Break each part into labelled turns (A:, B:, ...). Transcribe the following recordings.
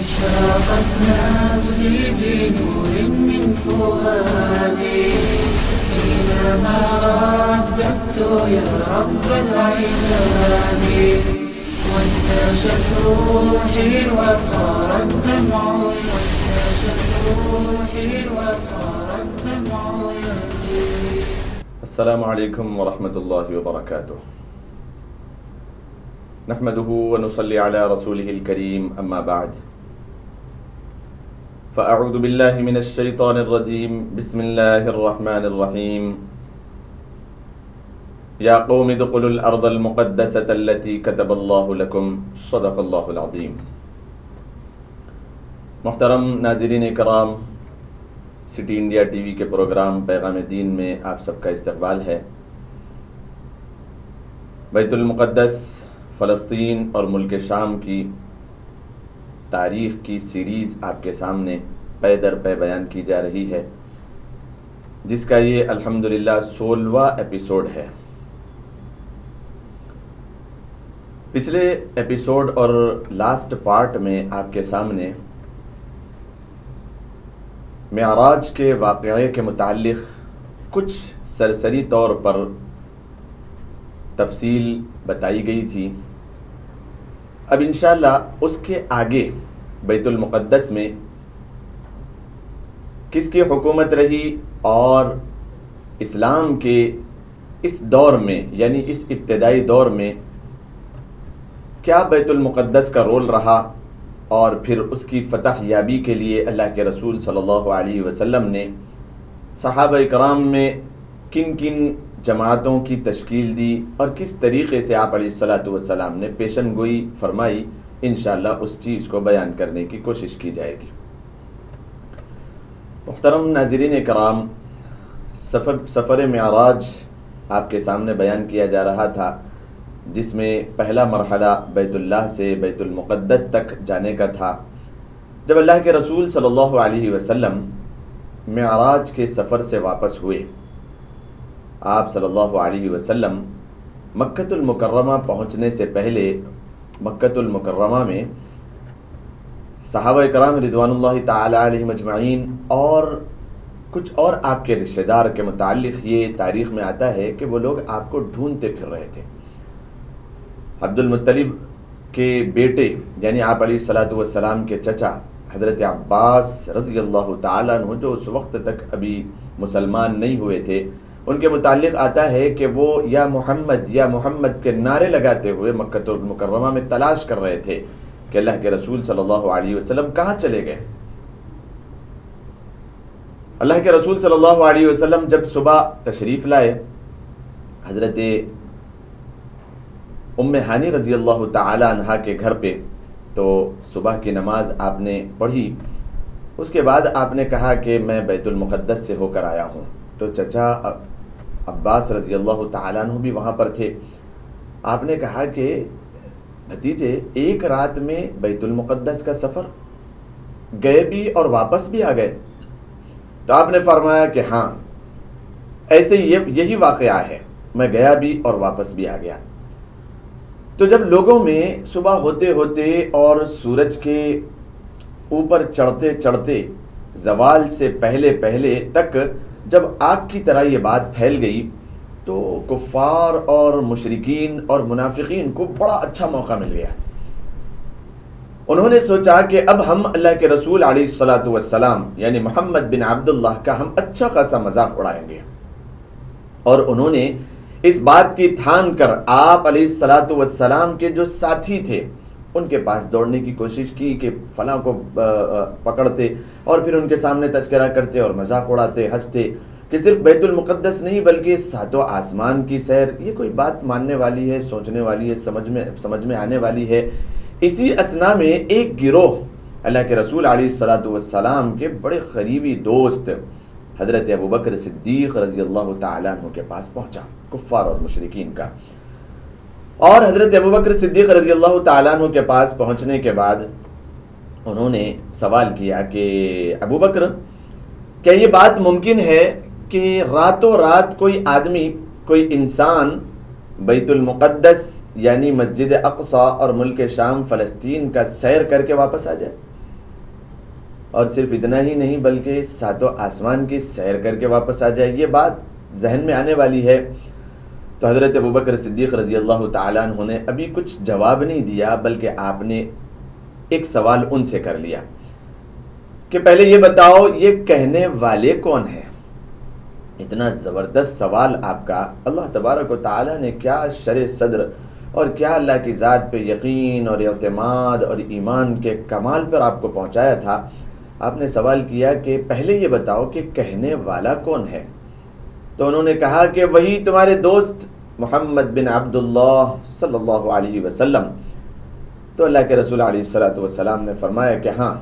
A: أشرقت نفسي بنور من فؤادي حينما رددت يا رب العباد وانتشت روحي وصار الدمع يجري.
B: السلام علیکم ورحمۃ اللہ وبرکاتہ۔ نحمده ونصلي على رسوله الكريم اما بعد فاعوذ بالله من الشیطان الرجیم بسم اللہ الرحمن الرحیم یا قوم ادخلوا الارض المقدسة التي كتب اللہ لكم صدق اللہ العظیم۔ محترم ناظرین کرام، سٹی انڈیا ٹی وی کے پروگرام پیغام دین میں آپ سب کا استقبال ہے۔ بیت المقدس، فلسطین اور ملک شام کی تاریخ کی سیریز آپ کے سامنے پے در پے بیان کی جا رہی ہے، جس کا یہ الحمدللہ 16واں ایپیسوڈ ہے۔ پچھلے ایپیسوڈ اور لاسٹ پارٹ میں آپ کے سامنے معراج کے واقعے کے متعلق کچھ سرسری طور پر تفصیل بتائی گئی تھی۔ اب انشاءاللہ اس کے آگے بیت المقدس میں کس کی حکومت رہی اور اسلام کے اس دور میں، یعنی اس ابتدائی دور میں کیا بیت المقدس کا رول رہا، اور پھر اس کی فتح یابی کے لیے اللہ کے رسول صلی اللہ علیہ وسلم نے صحابہ کرام میں کن کن جماعتوں کی تشکیل دی اور کس طریقے سے آپ علیہ السلام نے پیشن گوئی فرمائی، انشاءاللہ اس چیز کو بیان کرنے کی کوشش کی جائے گی۔ محترم ناظرین کرام، سفر معراج آپ کے سامنے بیان کیا جا رہا تھا، جس میں پہلا مرحلہ بیت اللہ سے بیت المقدس تک جانے کا تھا۔ جب اللہ کے رسول صلی اللہ علیہ وسلم معراج کے سفر سے واپس ہوئے، آپ صلی اللہ علیہ وسلم مکۃ المکرمہ پہنچنے سے پہلے مکۃ المکرمہ میں صحابہ کرام رضوان اللہ تعالی علیہم اجمعین اور کچھ اور آپ کے رشتہ دار کے متعلق یہ تاریخ میں آتا ہے کہ وہ لوگ آپ کو ڈھونڈتے پھر رہے تھے۔ عبد المطلب کے بیٹے یعنی آپ علیہ السلام کے چچا حضرت عباس رضی اللہ تعالیٰ عنہ، جو اس وقت تک ابھی مسلمان نہیں ہوئے تھے، ان کے متعلق آتا ہے کہ وہ یا محمد کے نعرے لگاتے ہوئے مکۃ المکرمہ میں تلاش کر رہے تھے کہ اللہ کے رسول صلی اللہ علیہ وسلم کہاں چلے گئے۔ اللہ کے رسول صلی اللہ علیہ وسلم جب صبح تشریف لائے حضرت ام ہانی رضی اللہ تعالی عنہا کے گھر پہ، تو صبح کی نماز آپ نے پڑھی، اس کے بعد آپ نے کہا کہ میں بیت المقدس سے ہو کر آیا ہوں۔ تو چچا عباس رضی اللہ تعالیٰ عنہ بھی وہاں پر تھے۔ آپ نے کہا کہ بھتیجے، ایک رات میں بیت المقدس کا سفر، گئے بھی اور واپس بھی آ گئے؟ تو آپ نے فرمایا کہ ہاں، ایسے یہی واقعہ ہے، میں گیا بھی اور واپس بھی آ گیا۔ تو جب لوگوں میں صبح ہوتے ہوتے اور سورج کے اوپر چڑھتے چڑھتے زوال سے پہلے تک جب آگ کی طرح یہ بات پھیل گئی، تو کفار اور مشرکین اور منافقین کو بڑا اچھا موقع مل گیا۔ انہوں نے سوچا کہ اب ہم اللہ کے رسول علیہ السلام یعنی محمد بن عبداللہ کا ہم اچھا خاصا مذاق اڑائیں گے، اور انہوں نے اس بات کی تھان کر آپ علیہ السلام کے جو ساتھی تھے ان کے پاس دوڑنے کی کوشش کی کہ فلاں کو پکڑتے اور پھر ان کے سامنے تذکرہ کرتے اور مذاق اڑاتے، ہنستے کہ صرف بیت المقدس نہیں بلکہ ساتوں آسمان کی سیر، یہ کوئی بات ماننے والی ہے، سوچنے والی ہے، سمجھ میں آنے والی ہے۔ اسی اثنا میں ایک گروہ اللہ کے رسول علیہ السلام کے بڑے قریبی دوست حضرت ابوبکر صدیق رضی اللہ تعالیٰ عنہ کے پاس پہنچا، کفار اور مشرکین کا۔ اور حضرت ابوبکر صدیق رضی اللہ تعالیٰ عنہ کے پاس پہنچنے کے بعد انہوں نے سوال کیا کہ ابوبکر، کیا یہ بات ممکن ہے کہ راتوں رات کوئی آدمی، کوئی انسان بیت المقدس یعنی مسجد اقصی اور ملک شام فلسطین کا سیر کر کے واپس آ جائے، اور صرف اتنا ہی نہیں بلکہ ساتوں آسمان کی سیر کر کے واپس آ جائے، یہ بات ذہن میں آنے والی ہے۔ تو حضرت ابوبکر صدیق رضی اللہ تعالیٰ عنہ نے ابھی کچھ جواب نہیں دیا، بلکہ آپ نے ایک سوال ان سے کر لیا کہ پہلے یہ بتاؤ یہ کہنے والے کون ہیں؟ اتنا زبردست سوال آپ کا، اللہ تبارک و تعالیٰ نے کیا شرح صدر اور کیا اللہ کی ذات پہ یقین اور اعتماد اور ایمان کے کمال پر آپ کو پہنچایا تھا۔ آپ نے سوال کیا کہ پہلے یہ بتاؤ کہ کہنے والا کون ہے؟ تو انہوں نے کہا کہ وہی تمہارے دوست محمد بن عبداللہ صلی اللہ علیہ وسلم۔ تو اللہ کے رسول علیہ السلام نے فرمایا کہ ہاں،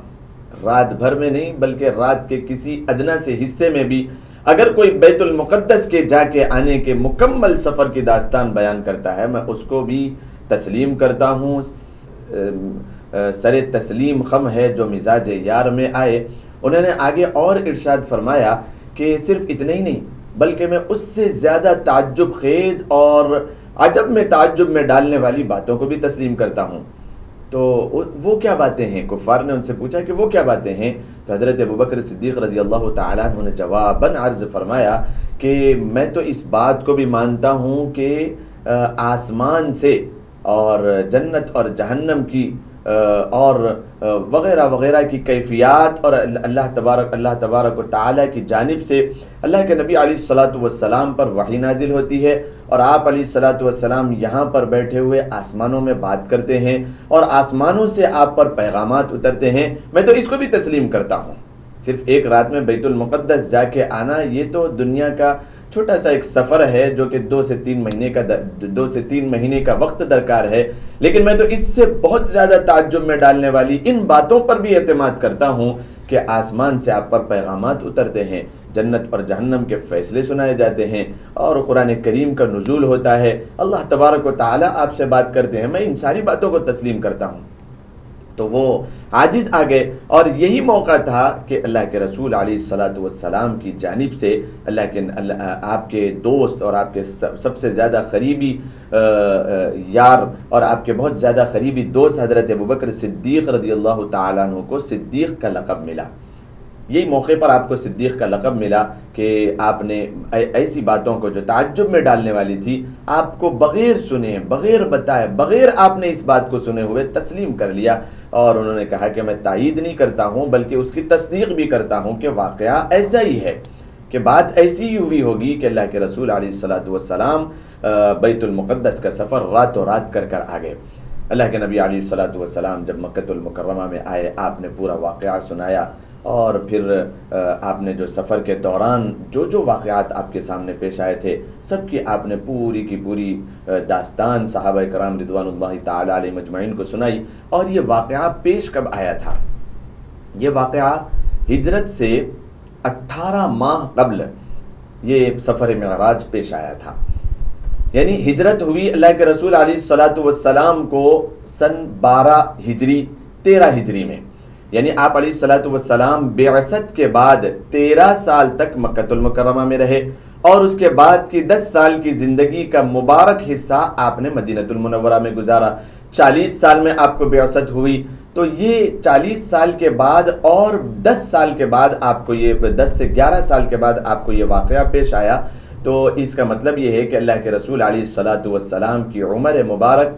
B: رات بھر میں نہیں بلکہ رات کے کسی ادنا سے حصے میں بھی اگر کوئی بیت المقدس کے جا کے آنے کے مکمل سفر کی داستان بیان کرتا ہے، میں اس کو بھی تسلیم کرتا ہوں، سر تسلیم خم ہے جو مزاج یار میں آئے۔ انہوں نے آگے اور ارشاد فرمایا کہ صرف اتنا ہی نہیں بلکہ میں اس سے زیادہ تعجب خیز اور عجب میں تعجب میں ڈالنے والی باتوں کو بھی تسلیم کرتا ہوں۔ تو وہ کیا باتیں ہیں؟ کفار نے ان سے پوچھا کہ وہ کیا باتیں ہیں؟ تو حضرت ابوبکر صدیق رضی اللہ تعالیٰ عنہ نے جواباً عرض فرمایا کہ میں تو اس بات کو بھی مانتا ہوں کہ آسمان سے اور جنت اور جہنم کی اور وغیرہ وغیرہ کی کیفیات اور اللہ تبارک و تعالیٰ کی جانب سے اللہ کے نبی علیہ الصلاۃ والسلام پر وحی نازل ہوتی ہے، اور آپ علیہ الصلاۃ والسلام یہاں پر بیٹھے ہوئے آسمانوں میں بات کرتے ہیں اور آسمانوں سے آپ پر پیغامات اترتے ہیں۔ میں تو اس کو بھی تسلیم کرتا ہوں۔ صرف ایک رات میں بیت المقدس جا کے آنا یہ تو دنیا کا چھوٹا سا ایک سفر ہے جو کہ 2 سے 3 مہینے کا وقت درکار ہے، لیکن میں تو اس سے بہت زیادہ تعجب میں ڈالنے والی ان باتوں پر بھی اعتماد کرتا ہوں کہ آسمان سے آپ پر پیغامات اترتے ہیں، جنت اور جہنم کے فیصلے سنائے جاتے ہیں، اور قرآن کریم کا نزول ہوتا ہے، اللہ تبارک و تعالیٰ آپ سے بات کرتے ہیں، میں ان ساری باتوں کو تسلیم کرتا ہوں۔ تو وہ عاجز آ گئے، اور یہی موقع تھا کہ اللہ کے رسول علیہ الصلاۃ والسلام کی جانب سے آپ کے دوست اور آپ کے سب سے زیادہ قریبی یار اور آپ کے بہت زیادہ قریبی دوست حضرت ابوبکر صدیق رضی اللہ تعالیٰ عنہ کو صدیق کا لقب ملا۔ یہی موقع پر آپ کو صدیق کا لقب ملا کہ آپ نے ایسی باتوں کو جو تعجب میں ڈالنے والی تھی، آپ کو بغیر سنے، بغیر بتائے، بغیر آپ نے اس بات کو سنے ہوئے تسلیم کر لیا، اور انہوں نے کہا کہ میں تائید نہیں کرتا ہوں بلکہ اس کی تصدیق بھی کرتا ہوں کہ واقعہ ایسا ہی ہے، کہ بات ایسی ہی ہوئی ہوگی کہ اللہ کے رسول علیہ الصلاۃ والسلام بیت المقدس کا سفر راتوں رات کر آ گئے۔ اللہ کے نبی علیہ الصلاۃ والسلام جب مکۃ المکرمہ میں آئے، آپ نے پورا واقعہ سنایا، اور پھر آپ نے جو سفر کے دوران جو واقعات آپ کے سامنے پیش آئے تھے، سب کی آپ نے پوری کی پوری داستان صحابہ کرام رضوان اللہ تعالی علیہ مجمعین کو سنائی۔ اور یہ واقعہ پیش کب آیا تھا؟ یہ واقعہ ہجرت سے 18 ماہ قبل یہ سفر معراج پیش آیا تھا، یعنی ہجرت ہوئی اللہ کے رسول علیہ الصلاۃ والسلام کو سن 12 ہجری 13 ہجری میں، یعنی آپ علیہ الصلاۃ والسلام بعثت کے بعد 13 سال تک مکۃ المکرمہ میں رہے، اور اس کے بعد کی 10 سال کی زندگی کا مبارک حصہ آپ نے مدینہ المنورہ میں گزارا۔ 40 سال میں آپ کو بعثت ہوئی، تو یہ 40 سال کے بعد اور 10 سال کے بعد آپ کو یہ 10 سے 11 سال کے بعد آپ کو یہ واقعہ پیش آیا۔ تو اس کا مطلب یہ ہے کہ اللہ کے رسول علیہ الصلاۃ والسلام کی عمر مبارک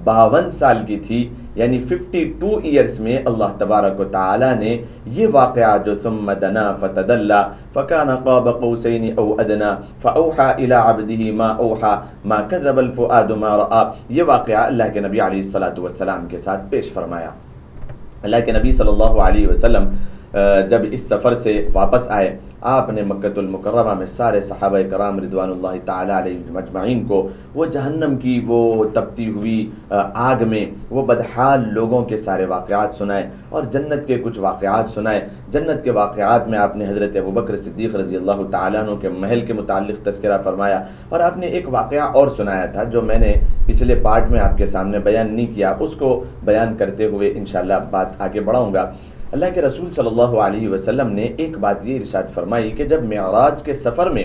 B: 52 سال کی تھی، یعنی 52 ایئرز میں اللہ تبارک و تعالی نے یہ واقعہ جو ثم دنا فتدلى فكان قاب قوسين او ادنى فاوحى الى عبده ما اوحى ما كذب الفؤاد ما راى، یہ واقعہ اللہ کے نبی علیہ الصلاۃ والسلام کے ساتھ پیش فرمایا۔ اللہ کے نبی صلی اللہ علیہ وسلم جب اس سفر سے واپس آئے، آپ نے مکۃ المکرمہ میں سارے صحابہ کرام رضوان اللہ تعالی علیہ مجمعین کو وہ جہنم کی وہ تپتی ہوئی آگ میں وہ بدحال لوگوں کے سارے واقعات سنائے، اور جنت کے کچھ واقعات سنائے۔ جنت کے واقعات میں آپ نے حضرت ابوبکر صدیق رضی اللہ تعالیٰ عنہ کے محل کے متعلق تذکرہ فرمایا، اور آپ نے ایک واقعہ اور سنایا تھا جو میں نے پچھلے پارٹ میں آپ کے سامنے بیان نہیں کیا، اس کو بیان کرتے ہوئے انشاءاللہ بات آگے بڑھاؤں گا۔ اللہ کے رسول صلی اللہ علیہ وسلم نے ایک بات یہ ارشاد فرمائی کہ جب معراج کے سفر میں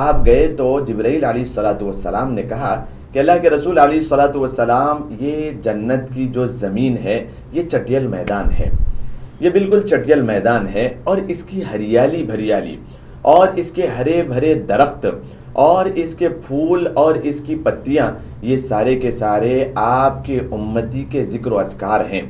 B: آپ گئے تو جبرائیل علیہ الصلاۃ والسلام نے کہا کہ اللہ کے رسول علیہ الصلوۃ والسلام یہ جنت کی جو زمین ہے یہ چٹیل میدان ہے، یہ بالکل چٹیل میدان ہے، اور اس کی ہریالی بھریالی اور اس کے ہرے بھرے درخت اور اس کے پھول اور اس کی پتیاں یہ سارے کے سارے آپ کے امتی کے ذکر و اذکار ہیں،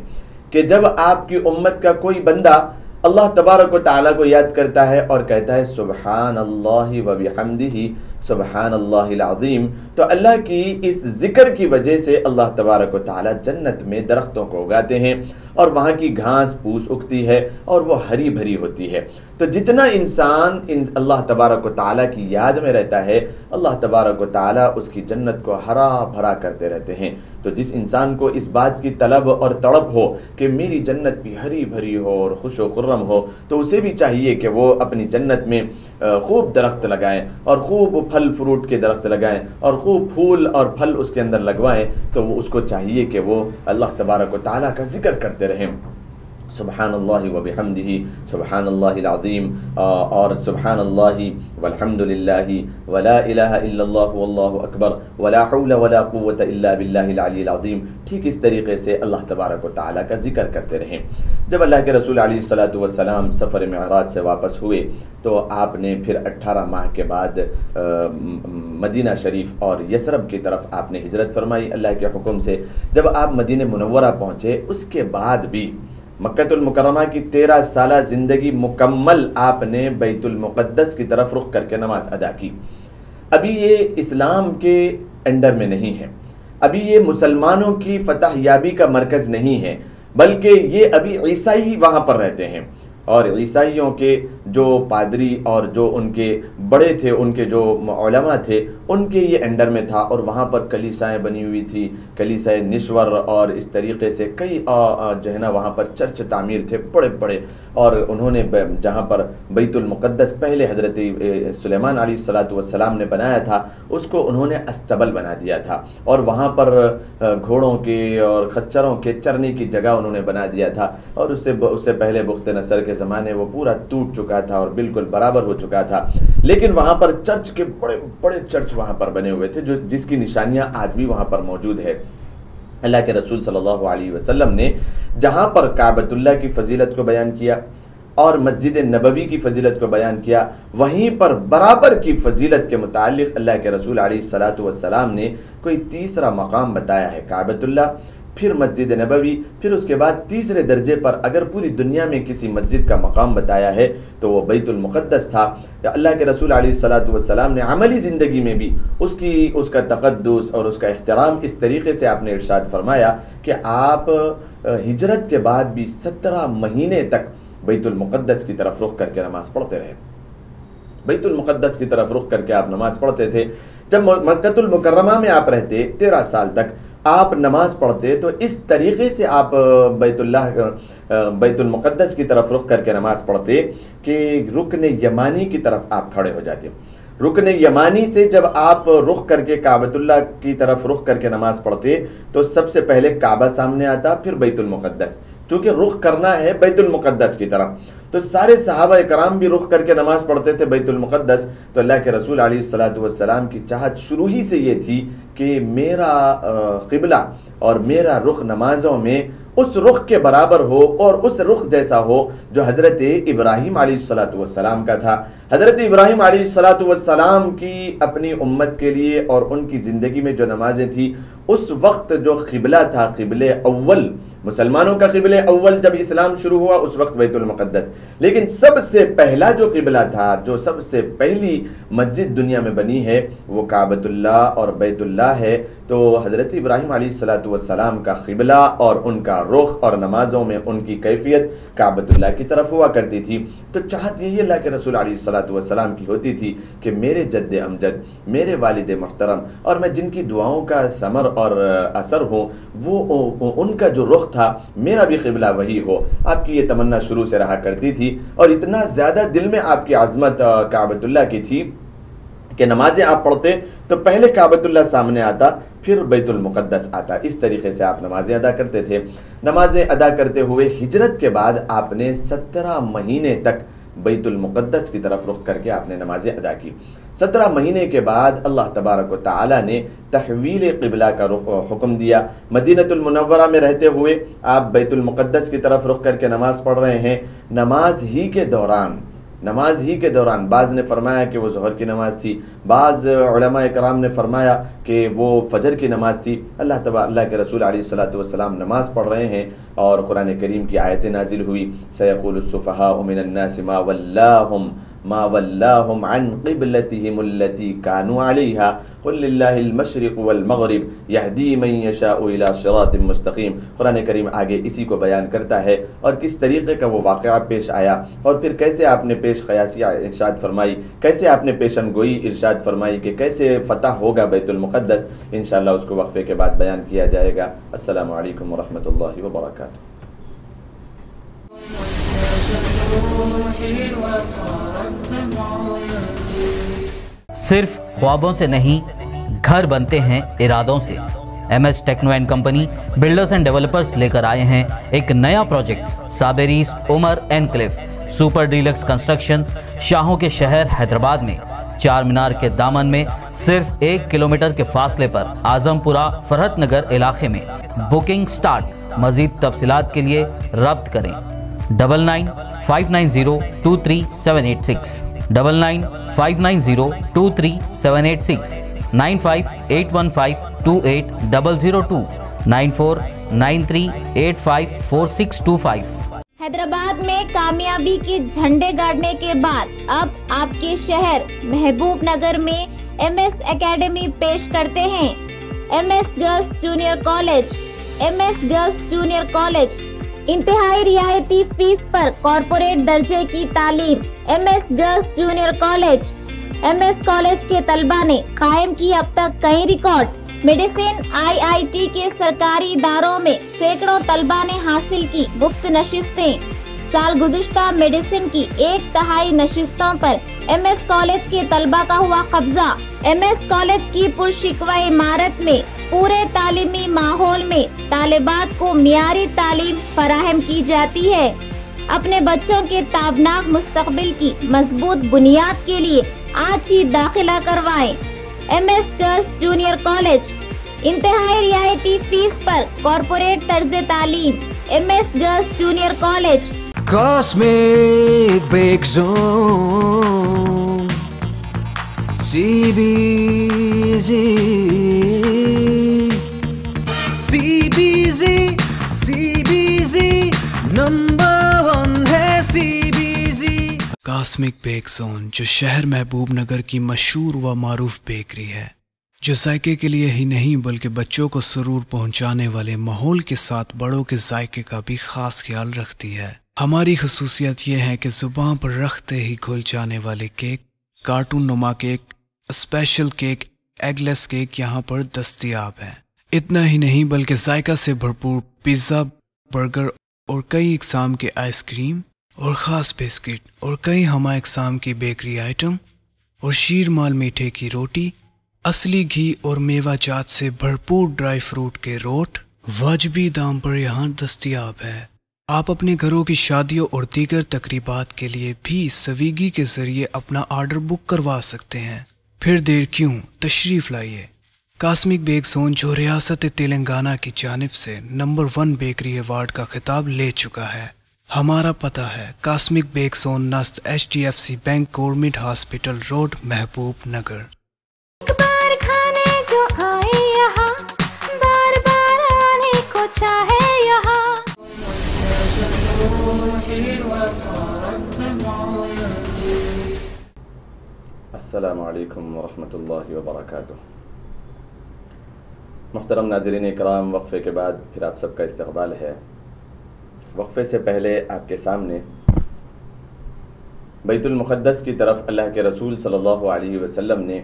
B: کہ جب آپ کی امت کا کوئی بندہ اللہ تبارک و تعالیٰ کو یاد کرتا ہے اور کہتا ہے سبحان اللہ و بحمدہ سبحان اللہ العظیم، تو اللہ کی اس ذکر کی وجہ سے اللہ تبارک و تعالیٰ جنت میں درختوں کو اگاتے ہیں اور وہاں کی گھاس پھوس اگتی ہے اور وہ ہری بھری ہوتی ہے۔ تو جتنا انسان اللہ تبارک و تعالیٰ کی یاد میں رہتا ہے، اللہ تبارک و تعالیٰ اس کی جنت کو ہرا بھرا کرتے رہتے ہیں۔ تو جس انسان کو اس بات کی طلب اور تڑپ ہو کہ میری جنت بھی ہری بھری ہو اور خوش و خرم ہو، تو اسے بھی چاہیے کہ وہ اپنی جنت میں خوب درخت لگائیں اور خوب پھل فروٹ کے درخت لگائیں اور خوب پھول اور پھل اس کے اندر لگوائیں۔ تو وہ اس کو چاہیے کہ وہ اللہ تبارک و تعالیٰ کا ذکر کرتے رہیں، سبحان اللہ و بحمدہ سبحان اللہ العظیم اور سبحان اللہ والحمد للہ ولا الہ الا اللہ واللہ اکبر ولا حول ولا قوة الا باللہ العلی العظیم۔ ٹھیک اس طریقے سے اللہ تبارک و تعالیٰ کا ذکر کرتے رہیں۔ جب اللہ کے رسول علیہ الصلوۃ والسلام سفر معراج سے واپس ہوئے تو آپ نے پھر 18 ماہ کے بعد مدینہ شریف اور یثرب کی طرف آپ نے ہجرت فرمائی اللہ کے حکم سے۔ جب آپ مدینہ منورہ پہنچے اس کے بعد بھی مکہ المکرمہ کی 13 سالہ زندگی مکمل آپ نے بیت المقدس کی طرف رخ کر کے نماز ادا کی۔ ابھی یہ اسلام کے انڈر میں نہیں ہے، ابھی یہ مسلمانوں کی فتح یابی کا مرکز نہیں ہے، بلکہ یہ ابھی عیسائی وہاں پر رہتے ہیں، اور عیسائیوں کے جو پادری اور جو ان کے بڑے تھے، ان کے جو علماء تھے، ان کے یہ انڈر میں تھا، اور وہاں پر کلیسائیں بنی ہوئی تھی، کلیسائے نشور، اور اس طریقے سے کئی جو ہے نا وہاں پر چرچ تعمیر تھے بڑے بڑے، اور انہوں نے جہاں پر بیت المقدس پہلے حضرت سلیمان علیہ الصلوۃ والسلام نے بنایا تھا اس کو انہوں نے استبل بنا دیا تھا، اور وہاں پر گھوڑوں کے اور خچروں کے چرنے کی جگہ انہوں نے بنا دیا تھا، اور اس سے پہلے بخت نصر کے زمانے وہ پورا ٹوٹ چکا تھا اور بالکل برابر ہو چکا تھا، لیکن وہاں پر چرچ کے بڑے بڑے چرچ وہاں پر بنے ہوئے تھے جس کی نشانیاں آج بھی وہاں پر موجود ہے۔ اللہ کے رسول صلی اللہ علیہ وسلم نے جہاں پر کعبۃ اللہ کی فضیلت کو بیان کیا اور مسجد نبوی کی فضیلت کو بیان کیا، وہیں پر برابر کی فضیلت کے متعلق اللہ کے رسول علیہ الصلوۃ والسلام نے کوئی تیسرا مقام بتایا ہے، کعبۃ اللہ، پھر مسجد نبوی، پھر اس کے بعد تیسرے درجے پر اگر پوری دنیا میں کسی مسجد کا مقام بتایا ہے تو وہ بیت المقدس تھا۔ اللہ کے رسول علیہ الصلوۃ والسلام نے عملی زندگی میں بھی اس کا تقدس اور اس کا احترام اس طریقے سے آپ نے ارشاد فرمایا کہ آپ ہجرت کے بعد بھی 17 مہینے تک بیت المقدس کی طرف رخ کر کے نماز پڑھتے رہے، بیت المقدس کی طرف رخ کر کے آپ نماز پڑھتے تھے۔ جب مکہ المکرمہ میں آپ رہتے 13 سال تک آپ نماز پڑھتے تو اس طریقے سے آپ بیت المقدس کی طرف رخ کر کے نماز پڑھتے کہ رکن یمانی کی طرف آپ کھڑے ہو جاتے۔ رکن یمانی سے جب آپ رخ کر کے کعبۃ اللہ کی طرف رخ کر کے نماز پڑھتے تو سب سے پہلے کعبہ سامنے آتا، پھر بیت المقدس، چونکہ رخ کرنا ہے بیت المقدس کی طرف، تو سارے صحابہ کرام بھی رخ کر کے نماز پڑھتے تھے بیت المقدس۔ تو اللہ کے رسول علیہ الصلوۃ والسلام کی چاہت شروع ہی سے یہ تھی کہ میرا قبلہ اور میرا رخ نمازوں میں اس رخ کے برابر ہو اور اس رخ جیسا ہو جو حضرت ابراہیم علیہ الصلوۃ والسلام کا تھا۔ حضرت ابراہیم علیہ الصلوۃ والسلام کی اپنی امت کے لیے اور ان کی زندگی میں جو نمازیں تھیں، اس وقت جو قبلہ تھا، قبلہ اول، مسلمانوں کا قبلہ اول جب اسلام شروع ہوا اس وقت بیت المقدس، لیکن سب سے پہلا جو قبلہ تھا، جو سب سے پہلی مسجد دنیا میں بنی ہے وہ کعبۃ اللہ اور بیت اللہ ہے۔ تو حضرت ابراہیم علیہ الصلوۃ والسلام کا قبلہ اور ان کا رخ اور نمازوں میں ان کی کیفیت کعبۃ اللہ کی طرف ہوا کرتی تھی۔ تو چاہت یہی اللہ کے رسول علیہ الصلوۃ والسلام کی ہوتی تھی کہ میرے جد امجد، میرے والد محترم، اور میں جن کی دعاؤں کا ثمر اور اثر ہوں، وہ ان کا جو رخ تھا میرا بھی قبلہ وہی ہو۔ آپ کی یہ تمنا شروع سے رہا کرتی تھی، اور اتنا زیادہ دل میں آپ کی عظمت کعبۃ اللہ کی تھی کہ نمازیں آپ پڑھتے تو پہلے کعبۃ اللہ سامنے آتا، پھر بیت المقدس آتا۔ اس طریقے سے آپ نمازیں ادا کرتے تھے۔ نمازیں ادا کرتے ہوئے ہجرت کے بعد آپ نے 17 مہینے تک بیت المقدس کی طرف رخ کر کے آپ نے نمازیں ادا کی۔ 17 مہینے کے بعد اللہ تبارک و تعالی نے تحویل قبلہ کا حکم دیا۔ مدینۃ المنورہ میں رہتے ہوئے آپ بیت المقدس کی طرف رخ کر کے نماز پڑھ رہے ہیں۔ نماز ہی کے دوران بعض نے فرمایا کہ وہ ظہر کی نماز تھی، بعض علماء کرام نے فرمایا کہ وہ فجر کی نماز تھی۔ اللہ کے رسول علیہ الصلوۃ والسلام نماز پڑھ رہے ہیں اور قرآن کریم کی آیتیں نازل ہوئی، سیقول السفہاء من الناس ما ولاهم عن قبلتهم التي كانوا عليها قل لله المشرق والمغرب يهدي من يشاء الى صراط مستقيم۔ قرآن کریم آگے اسی کو بیان کرتا ہے اور کس طریقے کا وہ واقعہ پیش آیا اور پھر کیسے آپ نے پیش قیاسی ارشاد فرمائی، کیسے آپ نے پیشن گوئی ارشاد فرمائی کہ کیسے فتح ہوگا بیت المقدس۔ انشاءاللہ اس کو وقفے کے بعد بیان کیا جائے گا۔ السلام علیکم ورحمۃ اللہ وبرکاتہ۔
C: صرف خوابوں سے نہیں، گھر بنتے ہیں ارادوں سے۔ M S techno and company builders and developers لے کر آئے ہیں ایک نیا project, Sabris Umar enclave super deluxe construction, شاہوں کے شہر حیدرآباد میں، چار مینار کے دامن میں، صرف 1 کلومیٹر کے فاصلے پر، اعظم پورہ فرحت نگر علاقے میں۔ Booking start. مزید تفصیلات کے لیے رابطہ کریں 9959023786 9959023786 9581528002 9493854625۔
D: حیدرآباد میں کامیابی کے جھنڈے گاڑنے کے بعد اب آپ کے شہر محبوب نگر میں ایم ایس اکیڈمی پیش کرتے ہیں۔ M S girls junior college. M S girls junior college انتہائی رعایتی فیس پر کارپوریٹ درجے کی تعلیم۔ M S girls junior college. M S college کے طلبہ نے قائم کی اب تک کئی ریکارڈ۔ میڈیسن IIT کے سرکاری اداروں میں سینکڑوں طلبہ نے حاصل کی مفت نشستیں۔ سال گزشتہ میڈیسن کی 1/3 نشستوں پر ایم ایس کالج کے طلبہ کا ہوا قبضہ۔ ایم ایس کالج کی پرشکوہ عمارت میں پورے تعلیمی ماحول میں طالبات کو معیاری تعلیم فراہم کی جاتی ہے۔ اپنے بچوں کے تابناک مستقبل کی مضبوط بنیاد کے لیے آج ہی داخلہ کروائیں۔ M S girls junior college انتہائی رعایتی فیس پر کارپوریٹ طرز تعلیم۔ M S girls junior college.
E: Cosmic Bake Zone CBZ number 1 ہے CBZ۔ کاسمک بیک زون جو شہر محبوب نگر کی مشہور و معروف بیکری ہے، جو ذائقے کے لیے ہی نہیں بلکہ بچوں کو سرور پہنچانے والے ماحول کے ساتھ بڑوں کے ذائقے کا بھی خاص خیال رکھتی ہے۔ ہماری خصوصیت یہ ہے کہ زبان پر رکھتے ہی گھل جانے والے کیک، کارٹون نما کیک، اسپیشل کیک، ایگ لیس کیک یہاں پر دستیاب ہیں۔ اتنا ہی نہیں بلکہ ذائقہ سے بھرپور پیزا، برگر اور کئی اقسام کے آئس کریم اور خاص بسکٹ اور کئی ہمہ اقسام کی بیکری آئٹم اور شیر مال میٹھے کی روٹی، اصلی گھی اور میوہ جات سے بھرپور ڈرائی فروٹ کے روٹ واجبی دام پر یہاں دستیاب ہے۔ آپ اپنے گھروں کی شادیوں اور دیگر تقریبات کے لیے بھی سویگی کے ذریعے اپنا آرڈر بک کروا سکتے ہیں۔ پھر دیر کیوں، تشریف لائیے۔ کاسمک بیک زون جو ریاست تلنگانہ کی جانب سے نمبر 1 بیکری ایوارڈ کا خطاب لے چکا ہے۔ ہمارا پتہ ہے کاسمک بیک زون نزد HDFC bank government hospital road Mahbub Nagar.
D: ایک بار کھانے جو آئے یہاں، بار بار آنے کو چاہے یہاں۔
B: السلام علیکم ورحمۃ اللہ وبرکاتہ۔ محترم ناظرین اکرام، وقفے کے بعد پھر آپ سب کا استقبال ہے۔ وقفے سے پہلے آپ کے سامنے بیت المقدس کی طرف اللہ کے رسول صلی اللہ علیہ وسلم نے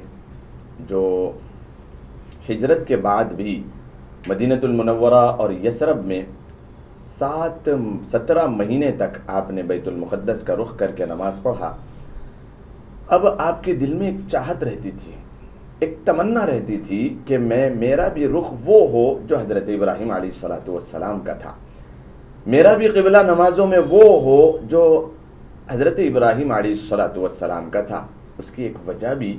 B: جو ہجرت کے بعد بھی مدینۃ المنورہ اور یثرب میں 17 مہینے تک آپ نے بیت المقدس کا رخ کر کے نماز پڑھا، اب آپ کے دل میں ایک چاہت رہتی تھی، ایک تمنا رہتی تھی کہ میرا بھی رخ وہ ہو جو حضرت ابراہیم علیہ السلام کا تھا، میرا بھی قبلہ نمازوں میں وہ ہو جو حضرت ابراہیم علیہ السلام کا تھا۔ اس کی ایک وجہ بھی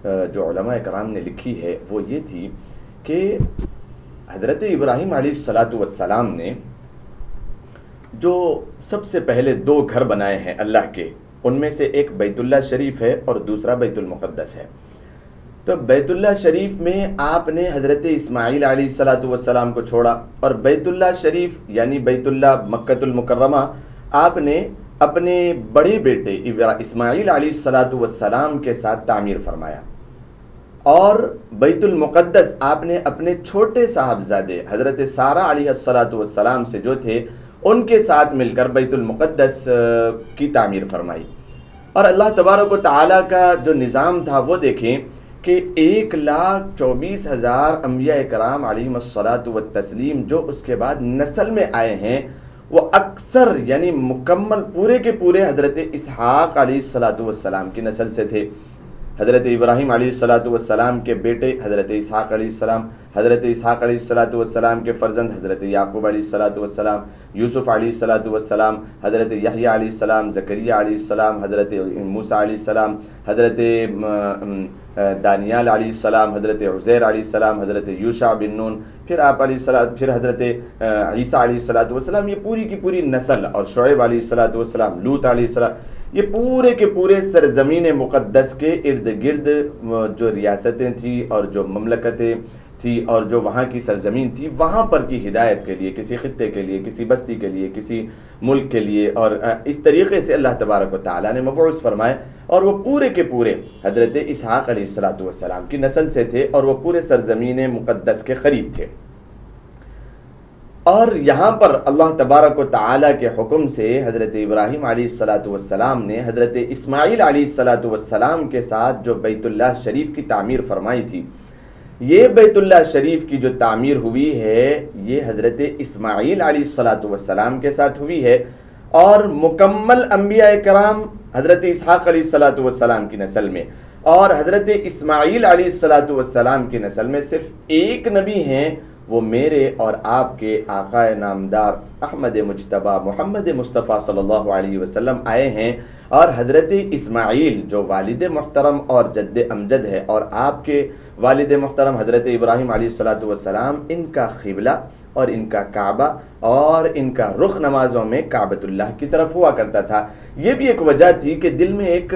B: جو علماء کرام نے لکھی ہے وہ یہ تھی کہ حضرت ابراہیم علیہ الصلاۃ والسلام نے جو سب سے پہلے 2 گھر بنائے ہیں اللہ کے، ان میں سے ایک بیت اللہ شریف ہے اور دوسرا بیت المقدس ہے۔ تو بیت اللہ شریف میں آپ نے حضرت اسماعیل علیہ الصلاۃ والسلام کو چھوڑا، اور بیت اللہ شریف یعنی بیت اللہ مکۃ المکرمہ آپ نے اپنے بڑے بیٹے اسماعیل علیہ الصلاۃ والسلام کے ساتھ تعمیر فرمایا، اور بیت المقدس آپ نے اپنے چھوٹے صاحبزادے حضرت سارہ علیہ الصلاۃ والسلام سے جو تھے ان کے ساتھ مل کر بیت المقدس کی تعمیر فرمائی۔ اور اللہ تبارک و تعالیٰ کا جو نظام تھا وہ دیکھیں کہ 1,24,000 انبیاء کرام علیہم الصلاۃ والتسلیم جو اس کے بعد نسل میں آئے ہیں، وہ اکثر یعنی مکمل پورے کے پورے حضرت اسحاق علیہ الصلاۃ والسلام کی نسل سے تھے۔ حضرت ابراہیم علیہ الصلاۃ والسلام کے بیٹے حضرت اسحاق علیہ السلام، حضرت اسحاق علیہ الصلاۃ والسلام کے فرزند حضرت یعقوب علیہ الصلاۃ والسلام، یوسف علیہ الصلاۃ والسلام، حضرت یحییٰ علیہ السلام، زکریا علیہ السلام، حضرت موسیٰ علیہ السلام، حضرت دانیال علیہ السلام، حضرت عزیر علیہ السلام، حضرت یوشع بن نون، پھر آپ علیہ السلام، پھر حضرت عیسیٰ علیہ الصلاۃ والسلام، یہ پوری کی پوری نسل، اور شعیب علیہ الصلاۃ والسلام، لوط علیہ السلام، یہ پورے کے پورے سرزمین مقدس کے ارد گرد جو ریاستیں تھیں اور جو مملکتیں تھی اور جو وہاں کی سرزمین تھی، وہاں پر کی ہدایت کے لیے، کسی خطے کے لیے، کسی بستی کے لیے، کسی ملک کے لیے، اور اس طریقے سے اللہ تبارک و تعالیٰ نے مبعوث فرمائے، اور وہ پورے کے پورے حضرت اسحاق علیہ الصلاۃ والسلام کی نسل سے تھے، اور وہ پورے سرزمین مقدس کے قریب تھے۔ اور یہاں پر اللہ تبارک و تعالیٰ کے حکم سے حضرت ابراہیم علیہ الصلاۃ والسلام نے حضرت اسماعیل علیہ الصلاۃ والسلام کے ساتھ جو بیت اللہ شریف کی تعمیر فرمائی تھی، یہ بیت اللہ شریف کی جو تعمیر ہوئی ہے یہ حضرت اسماعیل علیہ الصلاۃ والسلام کے ساتھ ہوئی ہے، اور مکمل انبیاء کرام حضرت اسحاق علیہ الصلاۃ والسلام کی نسل میں، اور حضرت اسماعیل علیہ الصلاۃ والسلام کی نسل میں صرف ایک نبی ہیں، وہ میرے اور آپ کے آقا نامدار احمد مجتبیٰ محمد مصطفیٰ صلی اللہ علیہ وسلم آئے ہیں۔ اور حضرت اسماعیل جو والد محترم اور جد امجد ہے، اور آپ کے والد محترم حضرت ابراہیم علیہ الصلاۃ والسلام، ان کا قبلہ اور ان کا کعبہ اور ان کا رخ نمازوں میں کعبۃ اللہ کی طرف ہوا کرتا تھا۔ یہ بھی ایک وجہ تھی کہ دل میں ایک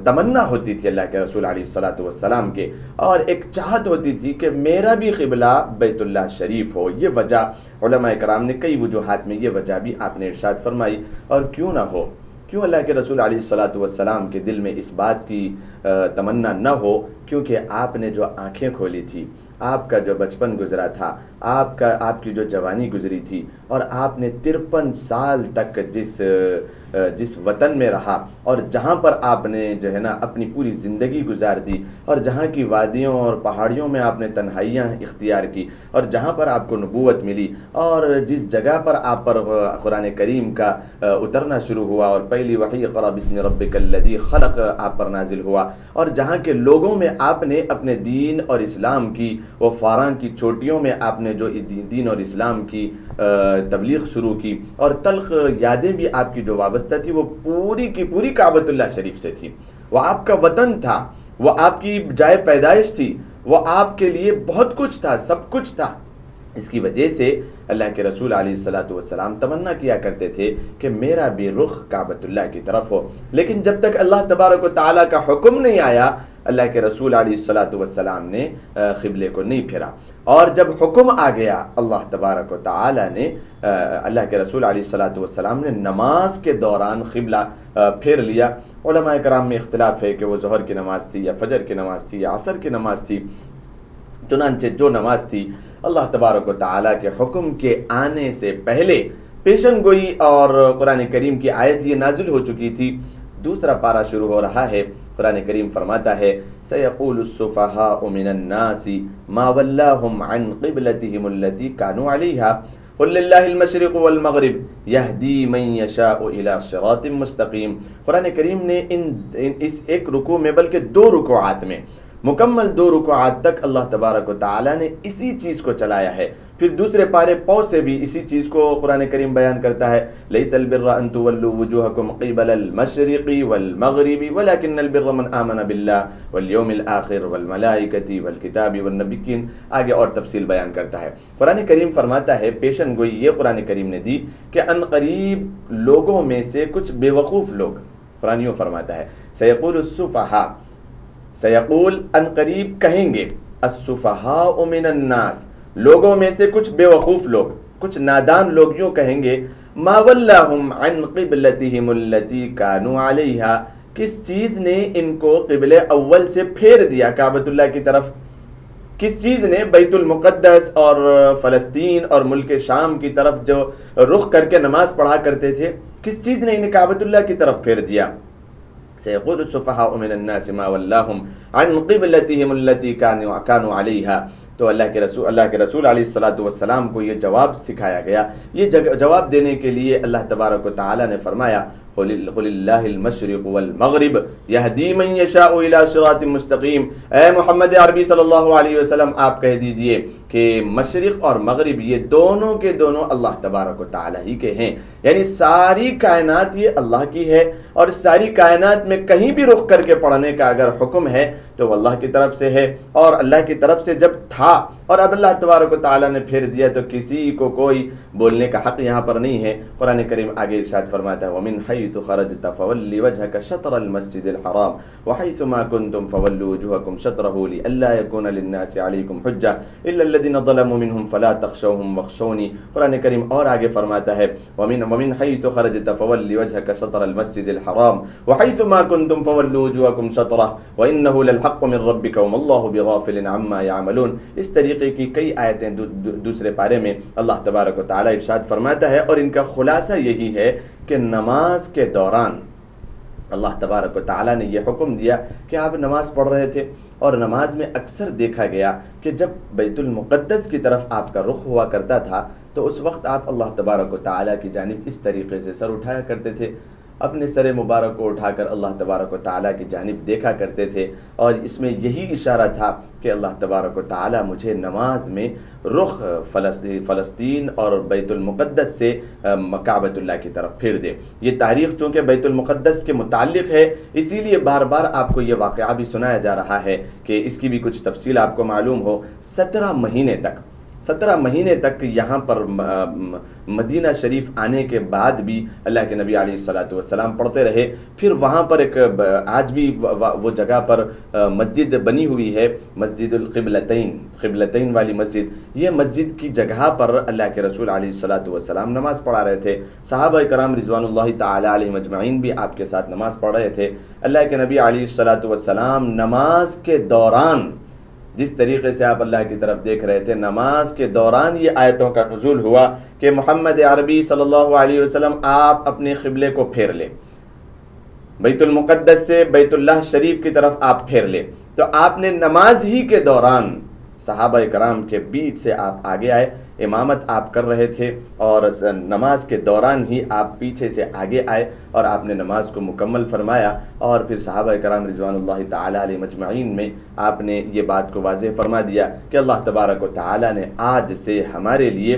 B: تمنا ہوتی تھی اللہ کے رسول علیہ الصلاۃ والسلام کے، اور ایک چاہت ہوتی تھی کہ میرا بھی قبلہ بیت اللہ شریف ہو۔ یہ وجہ علماء کرام نے کئی وجوہات میں یہ وجہ بھی آپ نے ارشاد فرمائی، اور کیوں نہ ہو، کیوں اللہ کے رسول علیہ الصلاۃ والسلام کے دل میں اس بات کی تمنا نہ ہو، کیونکہ آپ نے جو آنکھیں کھولی تھی، آپ کا جو بچپن گزرا تھا، آپ کی جو جوانی گزری تھی، اور آپ نے 53 سال تک جس وطن میں رہا، اور جہاں پر آپ نے جو ہے نا اپنی پوری زندگی گزار دی، اور جہاں کی وادیوں اور پہاڑیوں میں آپ نے تنہائیاں اختیار کی، اور جہاں پر آپ کو نبوت ملی، اور جس جگہ پر آپ پر قرآن کریم کا اترنا شروع ہوا، اور پہلی وحی اقرأ بسم ربک الذی خلق آپ پر نازل ہوا، اور جہاں کے لوگوں میں آپ نے اپنے دین اور اسلام کی وہ فاران کی چوٹیوں میں آپ نے جو دین اور اسلام کی تبلیغ شروع کی، اور تلخ یادیں بھی آپ کی جو وابستہ تھی وہ پوری کی پوری کعبۃ اللہ شریف سے تھی۔ وہ آپ کا وطن تھا، وہ آپ کی جائے پیدائش تھی، وہ آپ کے لیے بہت کچھ تھا، سب کچھ تھا۔ اس کی وجہ سے اللہ کے رسول علیہ الصلاۃ والسلام تمنا کیا کرتے تھے کہ میرا بھی رخ کعبۃ اللہ کی طرف ہو، لیکن جب تک اللہ تبارک و تعالیٰ کا حکم نہیں آیا، اللہ کے رسول علیہ الصلاۃ والسلام نے قبلے کو نہیں پھیرا۔ اور جب حکم آ گیا اللہ تبارک و تعالیٰ نے، اللہ کے رسول علیہ الصلاۃ والسلام نے نماز کے دوران قبلہ پھیر لیا۔ علماء کرام میں اختلاف ہے کہ وہ ظہر کی نماز تھی یا فجر کی نماز تھی یا عصر کی نماز تھی، چنانچہ جو نماز تھی اللہ تبارک و تعالیٰ کے حکم کے آنے سے پہلے پیشن گوئی، اور قرآن کریم کی آیت یہ نازل ہو چکی تھی۔ دوسرا پارہ شروع ہو رہا ہے، قرآن کریم فرماتا ہے سَيَقُولُ السُّفَهَاءُ مِنَ النَّاسِ مَا وَلَّاهُمْ عَنْ قِبْلَتِهِمُ الَّتِي كَانُوا عَلَيْهَا قُلْ لِلَّهِ الْمَشْرِقُ وَالْمَغْرِبُ يَهْدِي مَن يَشَاءُ إِلَى صِرَاطٍ مُسْتَقِيمٍ۔ قرآن کریم نے اس ایک رکوع میں بلکہ 2 رکوعات میں، مکمل 2 رکوعات تک اللہ تبارک و تعالیٰ نے اسی چیز کو چلایا ہے۔ پھر دوسرے پارے پو سے بھی اسی چیز کو قرآن کریم بیان کرتا ہے، لیس البر ان تولوا وجوہکم قبل المشرق والمغرب ولکن البر من آمن باللہ والیوم الآخر والملائکۃ والکتاب والنبیین، آگے اور تفصیل بیان کرتا ہے۔ قرآن کریم فرماتا ہے، پیشن گوئی یہ قرآن کریم نے دی کہ ان قریب لوگوں میں سے کچھ بے وقوف لوگ، قرآن یوں فرماتا ہے سیقول السفہاء، سیقول ان قریب کہیں گے، السفہاء من الناس، لوگوں میں سے کچھ بے وقوف لوگ، کچھ نادان لوگ یوں کہیں گے، ما ولاہم عن قبلتہم التی کانوا علیہا، کس چیز نے ان کو قبلہ اول سے پھیر دیا کعبۃ اللہ کی طرف، کس چیز نے بیت المقدس اور فلسطین اور ملک شام کی طرف جو رخ کر کے نماز پڑھا کرتے تھے، کس چیز نے انہیں کعبۃ اللہ کی طرف پھیر دیا؟ سيقول السفهاء من الناس ما ولاهم عن قبلتهم التي كانوا عليها۔ تو اللہ کے رسول علیہ الصلوۃ والسلام کو یہ جواب سکھایا گیا، یہ جواب دینے کے لیے اللہ تبارک و تعالی نے فرمایا قل اللہ المشرق والمغرب یہدی من یشاء الی صراط مستقیم، اے محمد عربی صلی اللہ علیہ وسلم آپ کہہ دیجئے کہ مشرق اور مغرب یہ دونوں کے دونوں اللہ تبارک و تعالی ہی کے ہیں، یعنی ساری کائنات یہ اللہ کی ہے، اور ساری کائنات میں کہیں بھی رخ کر کے پڑھنے کا اگر حکم ہے تو وہ اللہ کی طرف سے ہے، اور اللہ کی طرف سے جب تھا اور اب اللہ تبارک و تعالی نے پھیر دیا تو کسی کو کوئی بولنے کا حق یہاں پر نہیں ہے۔ قرآن کریم آگے ارشاد فرماتا ہے وَمِنْ حَيْثُ خَرَجْتَ فَوَلِّ وَجْهَكَ شَطْرَ الْمَسْجِدِ الْحَرَامِ وَحَيْثُ مَا كُنْتُمْ فَوَلُّوا وُجُوهَكُمْ شَطْرَهُ لِئَلَّا يَكُونَ لِلنَّاسِ عَلَيْكُمْ حُجَّةٌ إِلَّا الَّذِينَ ظَلَمُوا مِنْهُمْ فَلَا تَخْشَوْهُمْ وَاخْشَوْنِي۔ قرآن کریم اور آگے فرماتا ہے وَمِنْ حَيْثُ خَرَجْتَ فَوَلِّ وَجْهَكَ شَطْرَ الْمَسْجِدِ الْحَرَامِ وَحَيْثُ مَا كُنْتُمْ فَوَلُّوا وُجُوهَكُمْ شَطْرَهُ وَإِنَّهُ لَلْحَقُّ مِنْ رَبِّكَ وَمَا اللَّهُ بِغَافِلٍ عَمَّا يَعْمَلُونَ۔ اس طریقے کی کئی آیتیں دوسرے پارے میں اللہ تبارک و تعالی ارشاد فرماتا ہے، اور ان کا خلاصہ یہی ہے کہ نماز کے دوران اللہ تبارک و تعالی نے یہ حکم دیا کہ آپ نماز پڑھ رہے تھے، اور نماز میں اکثر دیکھا گیا کہ جب بیت المقدس کی طرف آپ کا رخ ہوا کرتا تھا تو اس وقت آپ اللہ تبارک و تعالی کی جانب اس طریقے سے سر اٹھایا کرتے تھے، اپنے سر مبارک کو اٹھا کر اللہ تبارک و تعالیٰ کی جانب دیکھا کرتے تھے، اور اس میں یہی اشارہ تھا کہ اللہ تبارک و تعالیٰ مجھے نماز میں رخ فلسطین اور بیت المقدس سے کعبۃ اللہ کی طرف پھیر دے۔ یہ تاریخ چونکہ بیت المقدس کے متعلق ہے، اسی لیے بار بار آپ کو یہ واقعہ بھی سنایا جا رہا ہے کہ اس کی بھی کچھ تفصیل آپ کو معلوم ہو۔ 17 مہینے تک یہاں پر مدینہ شریف آنے کے بعد بھی اللہ کے نبی علیہ الصلوۃ والسلام پڑھتے رہے۔ پھر وہاں پر ایک آج بھی وہ جگہ پر مسجد بنی ہوئی ہے، مسجد قبلتین والی مسجد، یہ مسجد کی جگہ پر اللہ کے رسول علیہ الصلوۃ والسلام نماز پڑھا رہے تھے، صحابہ کرام رضوان اللہ تعالی علیہم اجمعین بھی آپ کے ساتھ نماز پڑھ رہے تھے۔ اللہ کے نبی علیہ الصلوۃ والسلام نماز کے دوران جس طریقے سے آپ اللہ کی طرف دیکھ رہے تھے، نماز کے دوران یہ آیتوں کا نزول ہوا کہ محمد عربی صلی اللہ علیہ وسلم آپ اپنے قبلے کو پھیر لیں، بیت المقدس سے بیت اللہ شریف کی طرف آپ پھیر لیں۔ تو آپ نے نماز ہی کے دوران صحابہ کرام کے بیچ سے آپ آگے آئے، امامت آپ کر رہے تھے، اور نماز کے دوران ہی آپ پیچھے سے آگے آئے اور آپ نے نماز کو مکمل فرمایا، اور پھر صحابہ کرام رضوان اللہ تعالی علیہ مجمعین میں آپ نے یہ بات کو واضح فرما دیا کہ اللہ تبارک و تعالی نے آج سے ہمارے لیے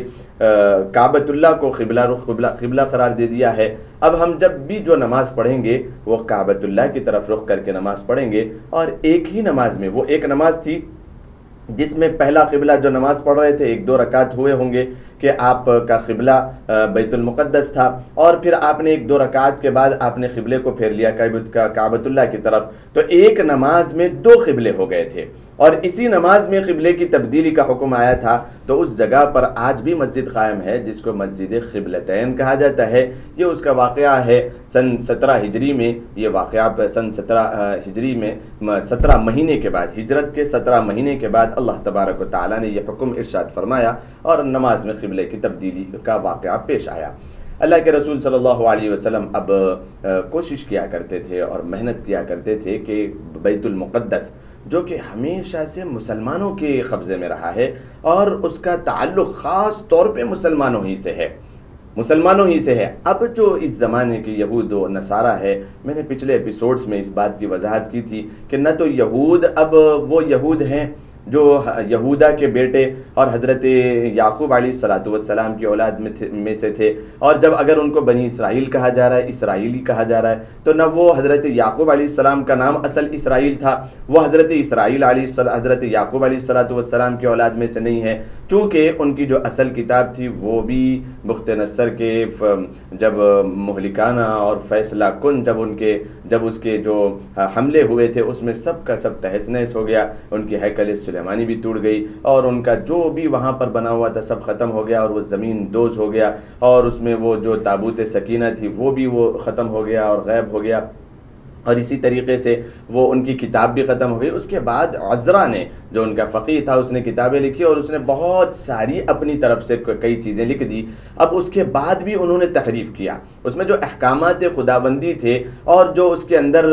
B: کعبۃ اللہ کو قبلہ قرار دے دیا ہے۔ اب ہم جب بھی جو نماز پڑھیں گے وہ کعبۃ اللہ کی طرف رخ کر کے نماز پڑھیں گے، اور ایک ہی نماز میں، وہ ایک نماز تھی جس میں پہلا قبلہ جو نماز پڑھ رہے تھے 1-2 رکعت ہوئے ہوں گے کہ آپ کا قبلہ بیت المقدس تھا، اور پھر آپ نے 1-2 رکعت کے بعد آپ نے قبلے کو پھیر لیا کعبۃ اللہ کی طرف، تو ایک نماز میں 2 قبلے ہو گئے تھے، اور اسی نماز میں قبلے کی تبدیلی کا حکم آیا تھا۔ تو اس جگہ پر آج بھی مسجد قائم ہے جس کو مسجد قبلتین کہا جاتا ہے۔ یہ اس کا واقعہ ہے سن 17 ہجری میں، یہ واقعہ سن 17 ہجری میں 17 مہینے کے بعد، ہجرت کے 17 مہینے کے بعد اللہ تبارک و تعالیٰ نے یہ حکم ارشاد فرمایا اور نماز میں قبلے کی تبدیلی کا واقعہ پیش آیا۔ اللہ کے رسول صلی اللہ علیہ وسلم اب کوشش کیا کرتے تھے اور محنت کیا کرتے تھے کہ بیت المقدس جو کہ ہمیشہ سے مسلمانوں کے قبضے میں رہا ہے اور اس کا تعلق خاص طور پہ مسلمانوں ہی سے ہے، اب جو اس زمانے کے یہود و نصارہ ہے، میں نے پچھلے ایپیسوڈز میں اس بات کی وضاحت کی تھی کہ نہ تو یہود اب وہ یہود ہیں جو یہودا کے بیٹے اور حضرت یعقوب علیہ الصلوۃ والسلام کی اولاد میں سے تھے، اور جب اگر ان کو بنی اسرائیل کہا جا رہا ہے، اسرائیلی کہا جا رہا ہے، تو نہ وہ حضرت یعقوب علیہ السلام کا نام اصل اسرائیل تھا، وہ حضرت یعقوب علیہ الصلوۃ والسلام کی اولاد میں سے نہیں ہے، چونکہ ان کی جو اصل کتاب تھی وہ بھی بخت نصر کے جب مہلکانہ اور فیصلہ کن جب اس کے جو حملے ہوئے تھے، اس میں سب کا سب تہس نہس ہو گیا، ان کی ہیکل سلیمانی بھی ٹوٹ گئی، اور ان کا جو بھی وہاں پر بنا ہوا تھا سب ختم ہو گیا، اور وہ زمین دوز ہو گیا، اور اس میں وہ جو تابوت سکینہ تھی وہ بھی وہ ختم ہو گیا اور غائب ہو گیا، اور اسی طریقے سے وہ ان کی کتاب بھی ختم ہو گئی۔ اس کے بعد عزرا نے، جو ان کا فقیہ تھا، اس نے کتابیں لکھی اور اس نے بہت ساری اپنی طرف سے کئی چیزیں لکھ دی۔ اب اس کے بعد بھی انہوں نے تحریف کیا، اس میں جو احکامات خداوندی تھے اور جو اس کے اندر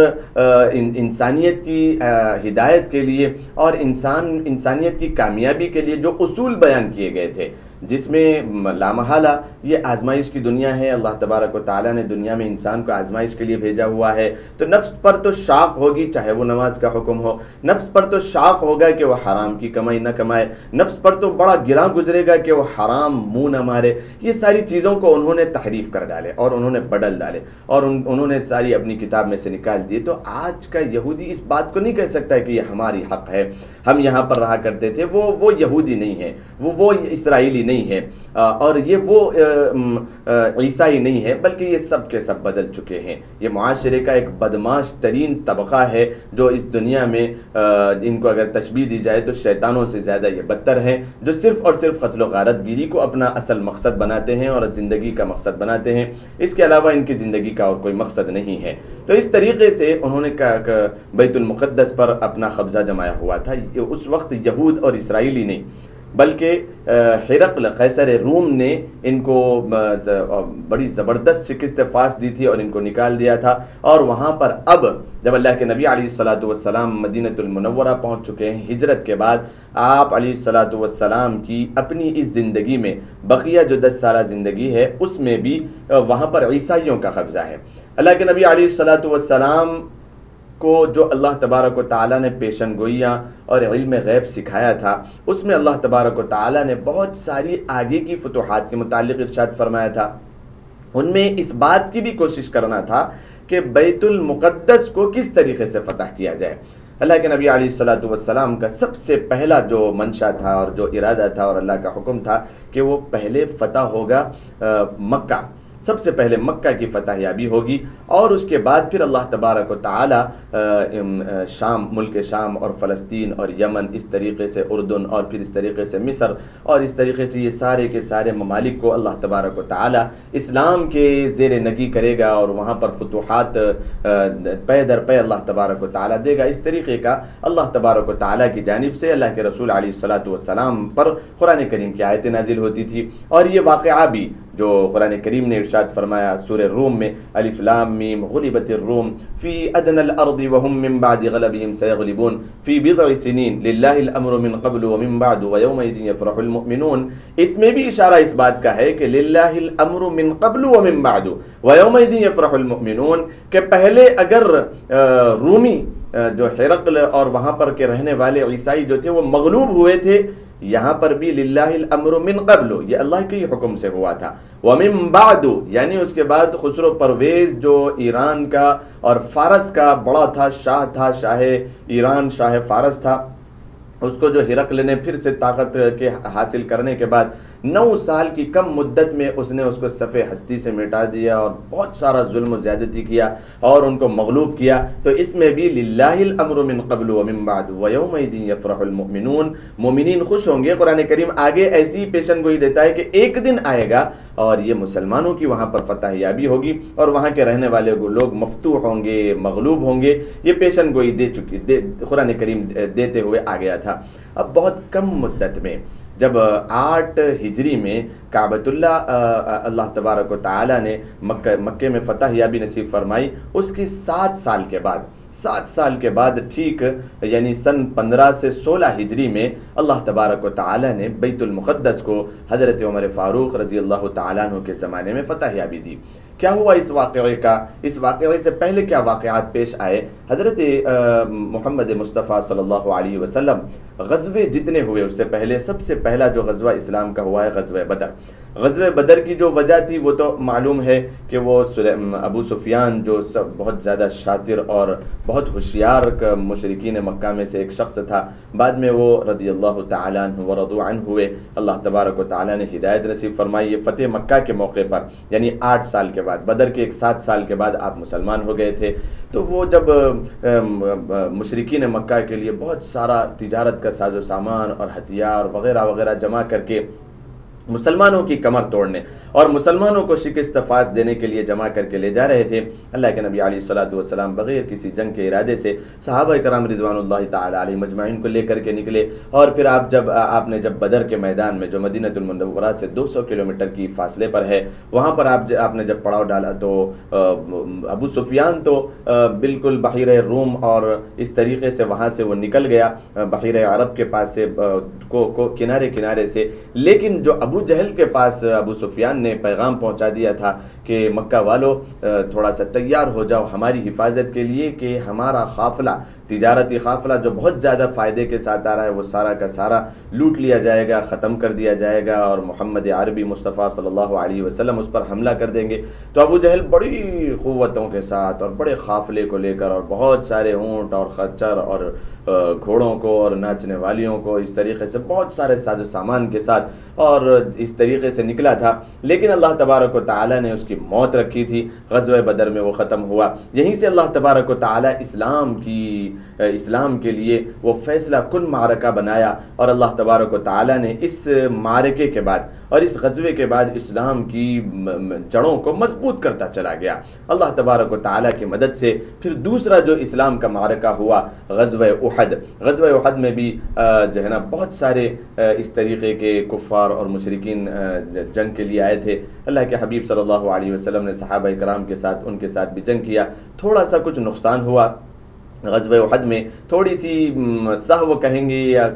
B: انسانیت کی ہدایت کے لیے اور انسانیت کی کامیابی کے لیے جو اصول بیان کیے گئے تھے، جس میں لامحالہ یہ آزمائش کی دنیا ہے، اللہ تبارک و تعالیٰ نے دنیا میں انسان کو آزمائش کے لیے بھیجا ہوا ہے، تو نفس پر تو شاق ہوگی چاہے وہ نماز کا حکم ہو، نفس پر تو شاق ہوگا کہ وہ حرام کی کمائی نہ کمائے، نفس پر تو بڑا گراں گزرے گا کہ وہ حرام منہ نہ مارے۔ یہ ساری چیزوں کو انہوں نے تحریف کر ڈالے اور انہوں نے بدل ڈالے اور انہوں نے ساری اپنی کتاب میں سے نکال دیے۔ تو آج کا یہودی اس بات کو نہیں کہہ سکتا کہ یہ ہماری حق ہے، ہم یہاں پر رہا کرتے تھے، وہ یہودی نہیں ہے، وہ اسرائیلی نہیں ہے، اور یہ وہ عیسائی نہیں ہے، بلکہ یہ سب کے سب بدل چکے ہیں۔ یہ معاشرے کا ایک بدمعاش ترین طبقہ ہے جو اس دنیا میں ان کو اگر تشبیہ دی جائے تو شیطانوں سے زیادہ یہ بدتر ہیں، جو صرف اور صرف قتل و غارت گیری کو اپنا اصل مقصد بناتے ہیں اور زندگی کا مقصد بناتے ہیں، اس کے علاوہ ان کی زندگی کا اور کوئی مقصد نہیں ہے۔ تو اس طریقے سے انہوں نے بیت المقدس پر اپنا قبضہ جمایا ہوا تھا۔ اس وقت یہود اور اسرائیلی نہیں، بلکہ ہرقل قیصر روم نے ان کو بڑی زبردست شکست فاس دی تھی اور ان کو نکال دیا تھا، اور وہاں پر اب جب اللہ کے نبی علیہ الصلوۃ والسلام مدینہ المنورہ پہنچ چکے ہیں ہجرت کے بعد، آپ علیہ الصلوۃ والسلام کی اپنی اس زندگی میں بقیہ جو 10 سالہ زندگی ہے اس میں بھی وہاں پر عیسائیوں کا قبضہ ہے۔ اللہ کے نبی علیہ الصلوۃ والسلام کو جو اللہ تبارک و تعالیٰ نے پیشن گوئیاں اور علم غیب سکھایا تھا، اس میں اللہ تبارک و تعالیٰ نے بہت ساری آگے کی فتوحات کے متعلق ارشاد فرمایا تھا۔ ان میں اس بات کی بھی کوشش کرنا تھا کہ بیت المقدس کو کس طریقے سے فتح کیا جائے۔ اللہ کے نبی علیہ الصلوۃ والسلام کا سب سے پہلا جو منشا تھا اور جو ارادہ تھا اور اللہ کا حکم تھا کہ وہ پہلے فتح ہوگا مکہ، سب سے پہلے مکہ کی فتح یابی ہوگی، اور اس کے بعد پھر اللہ تبارک و تعالی شام، ملک شام اور فلسطین اور یمن، اس طریقے سے اردن، اور پھر اس طریقے سے مصر، اور اس طریقے سے یہ سارے کے سارے ممالک کو اللہ تبارک و تعالی اسلام کے زیر نگی کرے گا، اور وہاں پر فتوحات پے در پے اللہ تبارک و تعالی دے گا۔ اس طریقے کا اللہ تبارک و تعالی کی جانب سے اللہ کے رسول علیہ الصلوۃ والسلام پر قرآن کریم کی آیتیں نازل ہوتی تھی، اور یہ واقعہ بھی جو قرآن کریم نے ارشاد فرمایا سورہ روم میں، الف لام میم غلبت الروم فی ادنى الارض وهم من بعد غلبهم سيغلبون في بضع سنين لله الامر من قبل ومن بعد ويومئذ يفرح المؤمنون۔ اس میں بھی اشارہ اس بات کا ہے کہ للہ الامر من قبل ومن بعد ويومئذ يفرح المؤمنون، کہ پہلے اگر رومی جو ہرقل اور وہاں پر کے رہنے والے عیسائی جو تھے وہ مغلوب ہوئے تھے، یہاں پر بھی للہ الامر من قبل، یہ اللہ کے حکم سے ہوا تھا، ومن بعد یعنی اس کے بعد خسرو پرویز جو ایران کا اور فارس کا بڑا تھا، شاہ تھا، شاہ ایران، شاہ فارس تھا، اس کو جو ہرقل نے پھر سے طاقت کے حاصل کرنے کے بعد 9 سال کی کم مدت میں اس نے اس کو صفِ ہستی سے مٹا دیا اور بہت سارا ظلم و زیادتی کیا اور ان کو مغلوب کیا۔ تو اس میں بھی للہ الامر من قبل ومن بعد ویومئذ یفرح المؤمنون، مومنین خوش ہوں گے۔ قرآن کریم آگے ایسی پیشن گوئی دیتا ہے کہ ایک دن آئے گا اور یہ مسلمانوں کی وہاں پر فتح یابی ہوگی اور وہاں کے رہنے والے لوگ مفتوح ہوں گے، مغلوب ہوں گے۔ یہ پیشن گوئی قرآن کریم دیتے ہوئے آ گیا تھا۔ اب بہت کم مدت میں جب 8 ہجری میں کعبۃ اللہ تبارک و تعالی نے مکے میں فتح یابی نصیب فرمائی، اس کی 7 سال کے بعد ٹھیک یعنی سن 15 سے 16 ہجری میں اللہ تبارک و تعالی نے بیت المقدس کو حضرت عمر فاروق رضی اللہ تعالیٰ عنہ کے زمانے میں فتح یابی دی۔ کیا ہوا اس واقعے کا، اس واقعے سے پہلے کیا واقعات پیش آئے؟ حضرت محمد مصطفیٰ صلی اللہ علیہ وسلم غزوے جتنے ہوئے اس سے پہلے سب سے پہلا جو غزوہ اسلام کا ہوا ہے غزوہ بدر۔ غزوہ بدر کی جو وجہ تھی وہ تو معلوم ہے کہ وہ ابو سفیان جو بہت زیادہ شاطر اور بہت ہوشیار مشرکین مکہ میں سے ایک شخص تھا، بعد میں وہ رضی اللہ تعالیٰ عنہ ورضوا عنہ ہوئے، اللہ تبارک و تعالیٰ نے ہدایت نصیب فرمائی۔ یہ فتح مکہ کے موقع پر یعنی 8 سال کے بعد، بدر کے 7 سال کے بعد آپ مسلمان ہو گئے تھے۔ تو وہ جب مشرکین مکہ کے لیے بہت سارا تجارت کا ساز و سامان اور ہتھیار وغیرہ وغیرہ جمع کر کے مسلمانوں کی کمر توڑنے اور مسلمانوں کو شکست فاش دینے کے لیے جمع کر کے لے جا رہے تھے، اللہ کے نبی علیہ الصلوۃ والسلام بغیر کسی جنگ کے ارادے سے صحابہ کرام رضوان اللہ تعالی علیہ مجمعین کو لے کر کے نکلے، اور پھر آپ نے جب بدر کے میدان میں جو مدینہ المنورہ سے 200 کلومیٹر کی فاصلے پر ہے وہاں پر آپ نے جب پڑاؤ ڈالا تو ابو سفیان تو بالکل بحیرہ روم اور اس طریقے سے وہاں سے وہ نکل گیا بحیرہ عرب کے پاس سے کنارے سے، لیکن جو ابو جہل کے پاس ابو سفیان نے پیغام پہنچا دیا تھا کہ مکہ والو تھوڑا سا تیار ہو جاؤ ہماری حفاظت کے لیے کہ ہمارا قافلہ، تجارتی قافلہ جو بہت زیادہ فائدے کے ساتھ آ رہا ہے وہ سارا کا سارا لوٹ لیا جائے گا، ختم کر دیا جائے گا، اور محمد عربی مصطفیٰ صلی اللہ علیہ وسلم اس پر حملہ کر دیں گے۔ تو ابو جہل بڑی قوتوں کے ساتھ اور بڑے قافلے کو لے کر اور بہت سارے اونٹ اور خچر اور گھوڑوں کو اور ناچنے والیوں کو اس طریقے سے بہت سارے ساز و سامان کے ساتھ اور اس طریقے سے نکلا تھا، لیکن اللہ تبارک و تعالیٰ نے اس کی موت رکھی تھی، غزوہ بدر میں وہ ختم ہوا۔ یہیں سے اللہ تبارک و تعالیٰ اسلام کے لیے وہ فیصلہ کن معرکہ بنایا، اور اللہ تبارک و تعالیٰ نے اس معرکے کے بعد اور اس غزوے کے بعد اسلام کی جڑوں کو مضبوط کرتا چلا گیا اللہ تبارک و تعالیٰ کی مدد سے۔ پھر دوسرا جو اسلام کا معرکہ ہوا غزوہ احد، غزوہ احد میں بھی جو ہے نا بہت سارے اس طریقے کے کفار اور مشرکین جنگ کے لیے آئے تھے۔ اللہ کے حبیب صلی اللہ علیہ وسلم نے صحابہ کرام کے ساتھ ان کے ساتھ بھی جنگ کیا، تھوڑا سا کچھ نقصان ہوا غزوہ احد میں، تھوڑی سی سہو کہیں گے یا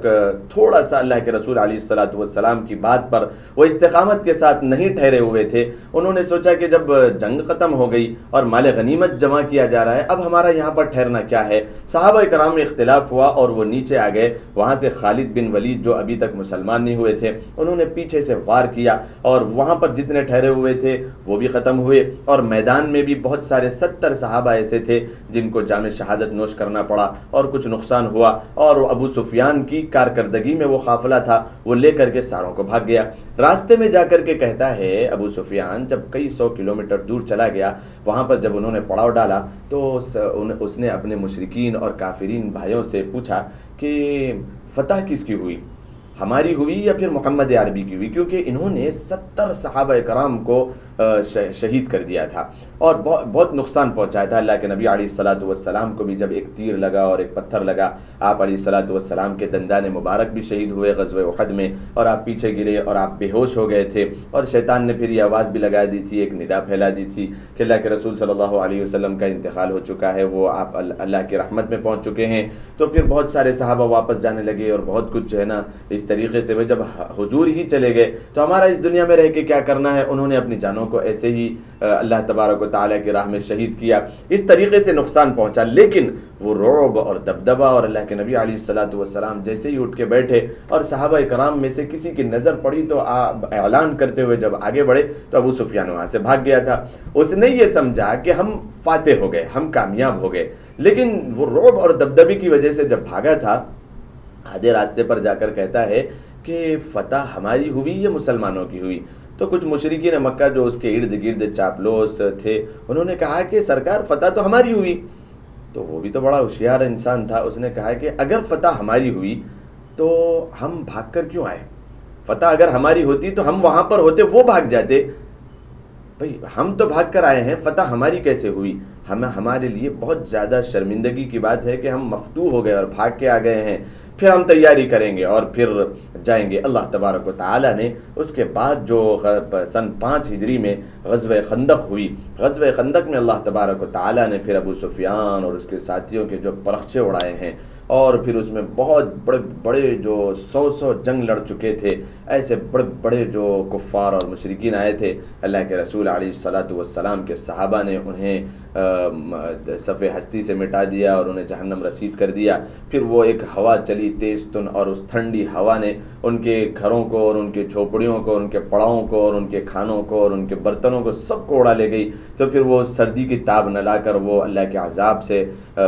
B: تھوڑا سا اللہ کے رسول علیہ الصلوۃ والسلام کی بات پر وہ استقامت کے ساتھ نہیں ٹھہرے ہوئے تھے۔ انہوں نے سوچا کہ جب جنگ ختم ہو گئی اور مال غنیمت جمع کیا جا رہا ہے اب ہمارا یہاں پر ٹھہرنا کیا ہے۔ صحابہ کرام میں اختلاف ہوا اور وہ نیچے آ گئے، وہاں سے خالد بن ولید جو ابھی تک مسلمان نہیں ہوئے تھے انہوں نے پیچھے سے وار کیا، اور وہاں پر جتنے ٹھہرے ہوئے تھے وہ بھی ختم ہوئے، اور میدان میں بھی بہت سارے 70 صحابہ ایسے تھے جن کو جام شہادت نوش کرنا پڑا اور کچھ نقصان ہوا، اور ابو سفیان کی کارکردگی میں وہ قافلہ تھا وہ لے کر کے ساروں کو بھاگ گیا۔ راستے میں جا کر کے کہتا ہے ابو سفیان جب کئی 100 کلومیٹر دور چلا گیا، وہاں پر جب انہوں نے پڑاؤ ڈالا تو اس نے اپنے مشرکین اور کافرین بھائیوں سے پوچھا کہ فتح کس کی ہوئی، ہماری ہوئی یا پھر محمد عربی کی ہوئی، کیونکہ انہوں نے 70 صحابہ کرام کو شہید کر دیا تھا اور بہت نقصان پہنچایا تھا۔ اللہ کے نبی علیہ الصلوۃ والسلام کو بھی جب ایک تیر لگا اور ایک پتھر لگا، آپ علیہ الصلوۃ والسلام کے دندان مبارک بھی شہید ہوئے غزوہ احد میں، اور آپ پیچھے گرے اور آپ بے ہوش ہو گئے تھے، اور شیطان نے پھر یہ آواز بھی لگا دی تھی، ایک ندا پھیلا دی تھی کہ اللہ کے رسول صلی اللہ علیہ وسلم کا انتقال ہو چکا ہے، وہ آپ اللہ کی رحمت میں پہنچ چکے ہیں۔ تو پھر بہت سارے صحابہ واپس جانے لگے اور بہت کچھ جو ہے نا اس طریقے سے وہ جب حضور ہی چلے گئے تو ہمارا اس دنیا میں رہ کے کیا کرنا ہے، انہوں نے اپنی جانوں کو ایسے ہی اللہ تبارک و تعالیٰ کی راہ میں شہید کیا، اس طریقے سے نقصان پہنچا۔ لیکن وہ رعب اور دبدبہ، اور اللہ کے نبی علیہ الصلوۃ والسلام جیسے ہی اٹھ کے بیٹھے اور صحابہ کرام میں سے کسی کی نظر پڑی تو اعلان کرتے ہوئے جب آگے بڑھے تو ابو سفیان وہاں سے بھاگ گیا تھا۔ اس نے یہ سمجھا کہ ہم فاتح ہو گئے، ہم کامیاب ہو گئے، لیکن وہ رعب اور دبدبے کی وجہ سے جب بھاگا تھا آدھے راستے پر جا کر کہتا ہے کہ فتح ہماری ہوئی یا مسلمانوں کی ہوئی؟ تو کچھ مشرکین مکہ جو اس کے ارد گرد چاپلوس تھے انہوں نے کہا کہ سرکار فتح تو ہماری ہوئی۔ تو وہ بھی تو بڑا ہوشیار انسان تھا، اس نے کہا کہ اگر فتح ہماری ہوئی تو ہم بھاگ کر کیوں آئے؟ فتح اگر ہماری ہوتی تو ہم وہاں پر ہوتے، وہ بھاگ جاتے، بھئی ہم تو بھاگ کر آئے ہیں، فتح ہماری کیسے ہوئی؟ ہمارے لیے بہت زیادہ شرمندگی کی بات ہے کہ ہم مفتوح ہو گئے اور بھاگ کے آ گئے ہیں، پھر ہم تیاری کریں گے اور پھر جائیں گے۔ اللہ تبارک و تعالیٰ نے اس کے بعد جو سن 5 ہجری میں غزوہ خندق ہوئی، غزوہ خندق میں اللہ تبارک و تعالیٰ نے پھر ابو سفیان اور اس کے ساتھیوں کے جو پرخچے اڑائے ہیں اور پھر اس میں بہت بڑے بڑے جو 100 جنگ لڑ چکے تھے، ایسے بڑے بڑے جو کفار اور مشرکین آئے تھے، اللہ کے رسول علیہ الصلاۃ والسلام کے صحابہ نے انہیں صف ہستی سے مٹا دیا اور انہیں جہنم رسید کر دیا۔ پھر وہ ایک ہوا چلی تیز تن، اور اس ٹھنڈی ہوا نے ان کے گھروں کو اور ان کے جھوپڑیوں کو، ان کے پڑاؤں کو اور ان کے کھانوں کو اور ان کے برتنوں کو سب کو اڑا لے گئی۔ تو پھر وہ سردی کی تاب نہ لا کر وہ اللہ کے عذاب سے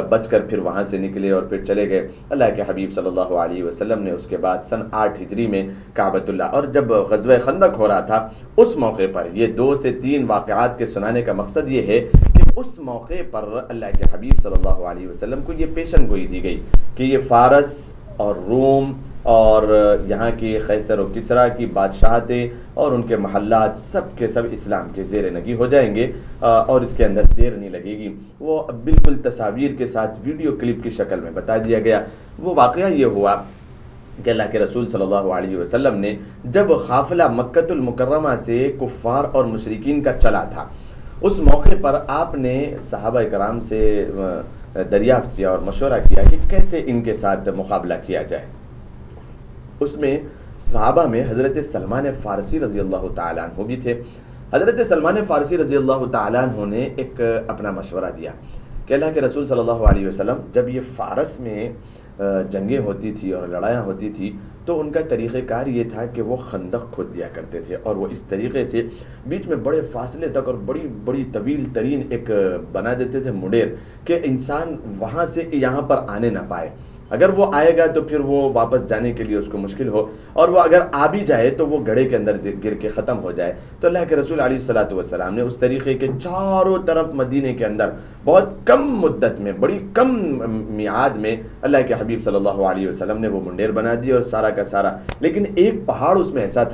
B: بچ کر پھر وہاں سے نکلے اور پھر چلے گئے۔ اللہ کے حبیب صلی اللہ علیہ وسلم نے اس کے بعد سن 8 ہجری میں کعبۃ اللہ، اور جب غزوہ خندق ہو رہا تھا اس موقع پر، یہ 2 سے 3 واقعات کے سنانے کا مقصد یہ ہے کہ اس موقع پر اللہ کے حبیب صلی اللہ علیہ وسلم کو یہ پیشن گوئی دی گئی کہ یہ فارس اور روم اور یہاں کی قیصر و کسریٰ کی بادشاہتیں اور ان کے محلات سب کے سب اسلام کے زیر نگی ہو جائیں گے، اور اس کے اندر دیر نہیں لگے گی۔ وہ بالکل تصاویر کے ساتھ ویڈیو کلپ کی شکل میں بتا دیا گیا۔ وہ واقعہ یہ ہوا کہ اللہ کے رسول صلی اللہ علیہ وسلم نے جب قافلہ مکۃ المکرمہ سے کفار اور مشرکین کا چلا تھا، اس موقع پر آپ نے صحابہ کرام سے دریافت کیا اور مشورہ کیا کہ کیسے ان کے ساتھ مقابلہ کیا جائے۔ اس میں صحابہ میں حضرت سلمان فارسی رضی اللہ تعالیٰ عنہ بھی تھے۔ حضرت سلمان فارسی رضی اللہ تعالیٰ عنہ نے ایک اپنا مشورہ دیا کہ اللہ کے رسول صلی اللہ علیہ وسلم جب یہ فارس میں جنگیں ہوتی تھی اور لڑائیاں ہوتی تھی تو ان کا طریقہ کار یہ تھا کہ وہ خندق کھود دیا کرتے تھے، اور وہ اس طریقے سے بیچ میں بڑے فاصلے تک اور بڑی بڑی طویل ترین ایک بنا دیتے تھے مڈیر، کہ انسان وہاں سے یہاں پر آنے نہ پائے۔ اگر وہ آئے گا تو پھر وہ واپس جانے کے لیے اس کو مشکل ہو، اور وہ اگر آ بھی جائے تو وہ گڑھے کے اندر گر کے ختم ہو جائے۔ تو اللہ کے رسول علیہ الصلاۃ والسلام نے اس طریقے کے چاروں طرف مدینے کے اندر بہت کم مدت میں، بڑی کم میعاد میں اللہ کے حبیب صلی اللہ علیہ وسلم نے وہ منڈیر بنا دیے اور سارا کا سارا۔ لیکن ایک پہاڑ اس میں ایسا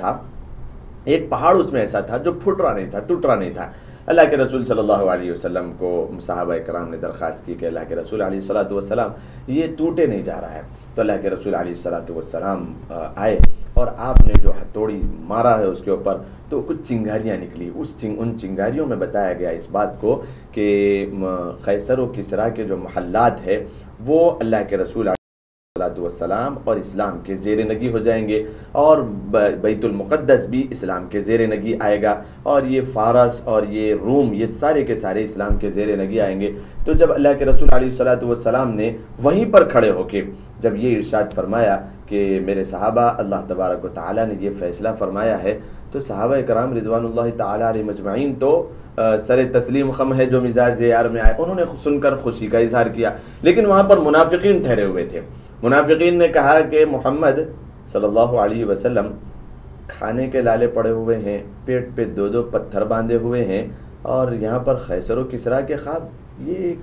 B: تھا جو پھٹ رہا نہیں تھا، ٹوٹ رہا نہیں تھا۔ اللہ کے رسول صلی اللہ علیہ وسلم کو صحابہ کرام نے درخواست کی کہ اللہ کے رسول علیہ الصلاۃ والسلام یہ ٹوٹے نہیں جا رہا ہے۔ تو اللہ کے رسول علیہ الصلاۃ والسلام آئے اور آپ نے جو ہتھوڑی مارا ہے اس کے اوپر تو کچھ چنگاریاں نکلی۔ ان چنگاریوں میں بتایا گیا اس بات کو کہ قیصر و کسریٰ کے جو محلات ہے وہ اللہ کے رسول والسلام اور اسلام کے زیر نگی ہو جائیں گے، اور بیت المقدس بھی اسلام کے زیر نگی آئے گا، اور یہ فارس اور یہ روم یہ سارے کے سارے اسلام کے زیر نگی آئیں گے۔ تو جب اللہ کے رسول علیہ الصلاۃ والسلام نے وہیں پر کھڑے ہو کے جب یہ ارشاد فرمایا کہ میرے صحابہ اللہ تبارک و تعالیٰ نے یہ فیصلہ فرمایا ہے، تو صحابہ کرام رضوان اللہ تعالیٰ علیہ مجمعین تو سر تسلیم خم ہے جو مزاج یار میں آئے، انہوں نے سن کر خوشی کا اظہار کیا۔ لیکن وہاں پر منافقین ٹھہرے ہوئے تھے۔ منافقین نے کہا کہ محمد صلی اللہ علیہ وسلم کھانے کے لالے پڑے ہوئے ہیں، پیٹ پہ 2 پتھر باندھے ہوئے ہیں، اور یہاں پر قیصر و کسریٰ کے خواب، یہ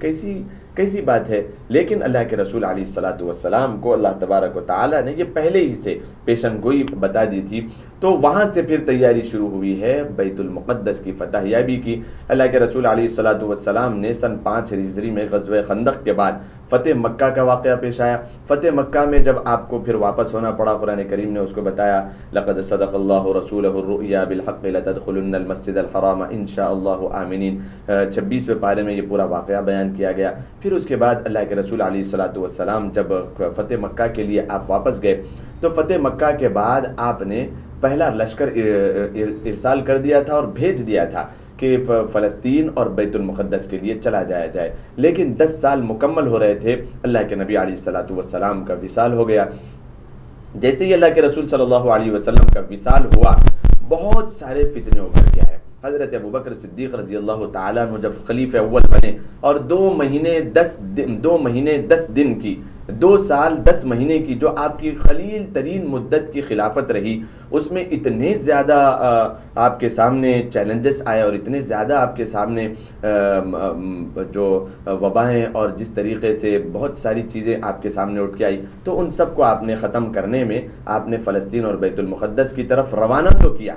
B: کیسی بات ہے؟ لیکن اللہ کے رسول علیہ الصلاۃ والسلام کو اللہ تبارک و تعالیٰ نے یہ پہلے ہی سے پیشن گوئی بتا دی تھی۔ تو وہاں سے پھر تیاری شروع ہوئی ہے بیت المقدس کی فتح یابی کی۔ اللہ کے رسول علیہ الصلاۃ والسلام نے سن 5 ہجری میں غزوہ خندق کے بعد فتح مکہ کا واقعہ پیش آیا۔ فتح مکہ میں جب آپ کو پھر واپس ہونا پڑا، قرآن کریم نے اس کو بتایا لقد صدق اللہ رسولہ الرؤیا بالحق لتدخلن المسجد الحرام ان شاء اللہ آمنین، 26ویں پارے میں یہ پورا واقعہ بیان کیا گیا۔ پھر اس کے بعد اللہ کے رسول علیہ الصلاۃ والسلام جب فتح مکہ کے لیے آپ واپس گئے تو فتح مکہ کے بعد آپ نے پہلا لشکر ارسال کر دیا تھا اور بھیج دیا تھا کہ فلسطین اور بیت المقدس کے لیے چلا جایا جائے۔ لیکن 10 سال مکمل ہو رہے تھے، اللہ کے نبی علیہ الصلاۃ والسلام کا وصال ہو گیا۔ جیسے ہی اللہ کے رسول صلی اللہ علیہ وسلم کا وصال ہوا، بہت سارے فتنے ابھر کے آئے۔ حضرت ابوبکر صدیق رضی اللہ تعالیٰ عنہ جب خلیفہ اول بنے اور 2 سال 10 مہینے کی جو آپ کی قلیل ترین مدت کی خلافت رہی، اس میں اتنے زیادہ آپ کے سامنے چیلنجز آئے اور اتنے زیادہ آپ کے سامنے جو وبائیں اور جس طریقے سے بہت ساری چیزیں آپ کے سامنے اٹھ کے آئی، تو ان سب کو آپ نے ختم کرنے میں آپ نے فلسطین اور بیت المقدس کی طرف روانہ تو کیا،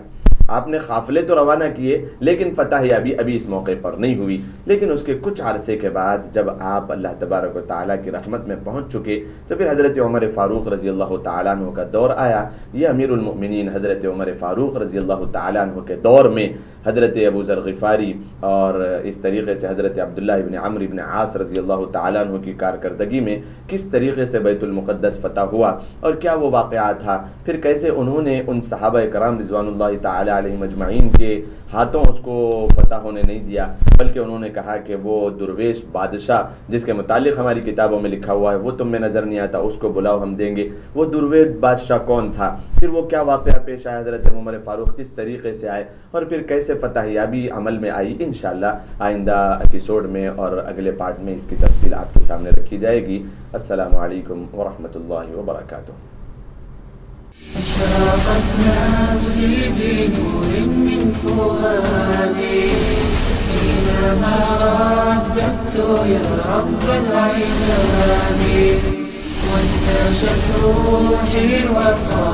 B: آپ نے قافلے تو روانہ کیے لیکن فتح یابی ابھی اس موقع پر نہیں ہوئی، لیکن اس کے کچھ عرصے کے بعد جب آپ اللہ تبارک و تعالیٰ کی رحمت میں پہنچ چکے تو پھر حضرت عمر فاروق رضی اللہ تعالیٰ عنہ کا دور آیا۔ یہ امیر المؤمنین حضرت عمر فاروق رضی اللہ تعالیٰ عنہ کے دور میں حضرت ابو ذر غفاری اور اس طریقے سے حضرت عبداللہ ابن عمرو ابن عاص رضی اللہ تعالیٰ عنہ کی کارکردگی میں کس طریقے سے بیت المقدس فتح ہوا اور کیا وہ واقعات تھا، پھر کیسے انہوں نے ان صحابہ کرام رضوان اللہ تعالیٰ علیہم اجمعین کے ہاتھوں اس کو فتح ہونے نہیں دیا، بلکہ انہوں نے کہا کہ وہ درویش بادشاہ جس کے متعلق ہماری کتابوں میں لکھا ہوا ہے وہ تم میں نظر نہیں آتا، اس کو بلاؤ ہم دیں گے، وہ درویش بادشاہ کون تھا، پھر وہ کیا واقعہ پیش آیا، حضرت عمر فاروق کس طریقے سے آئے اور پھر کیسے فتح یابی عمل میں آئی، انشاءاللہ آئندہ ایپیسوڈ میں اور اگلے پارٹ میں اس کی تفصیل آپ کے سامنے رکھی جائے گی۔ السلام علیکم ورحمۃ اللہ وبرکاتہ۔
A: أشرقت نفسي بنور من فؤادي حينما رددت يا رب العباد وانتشت روحي وصار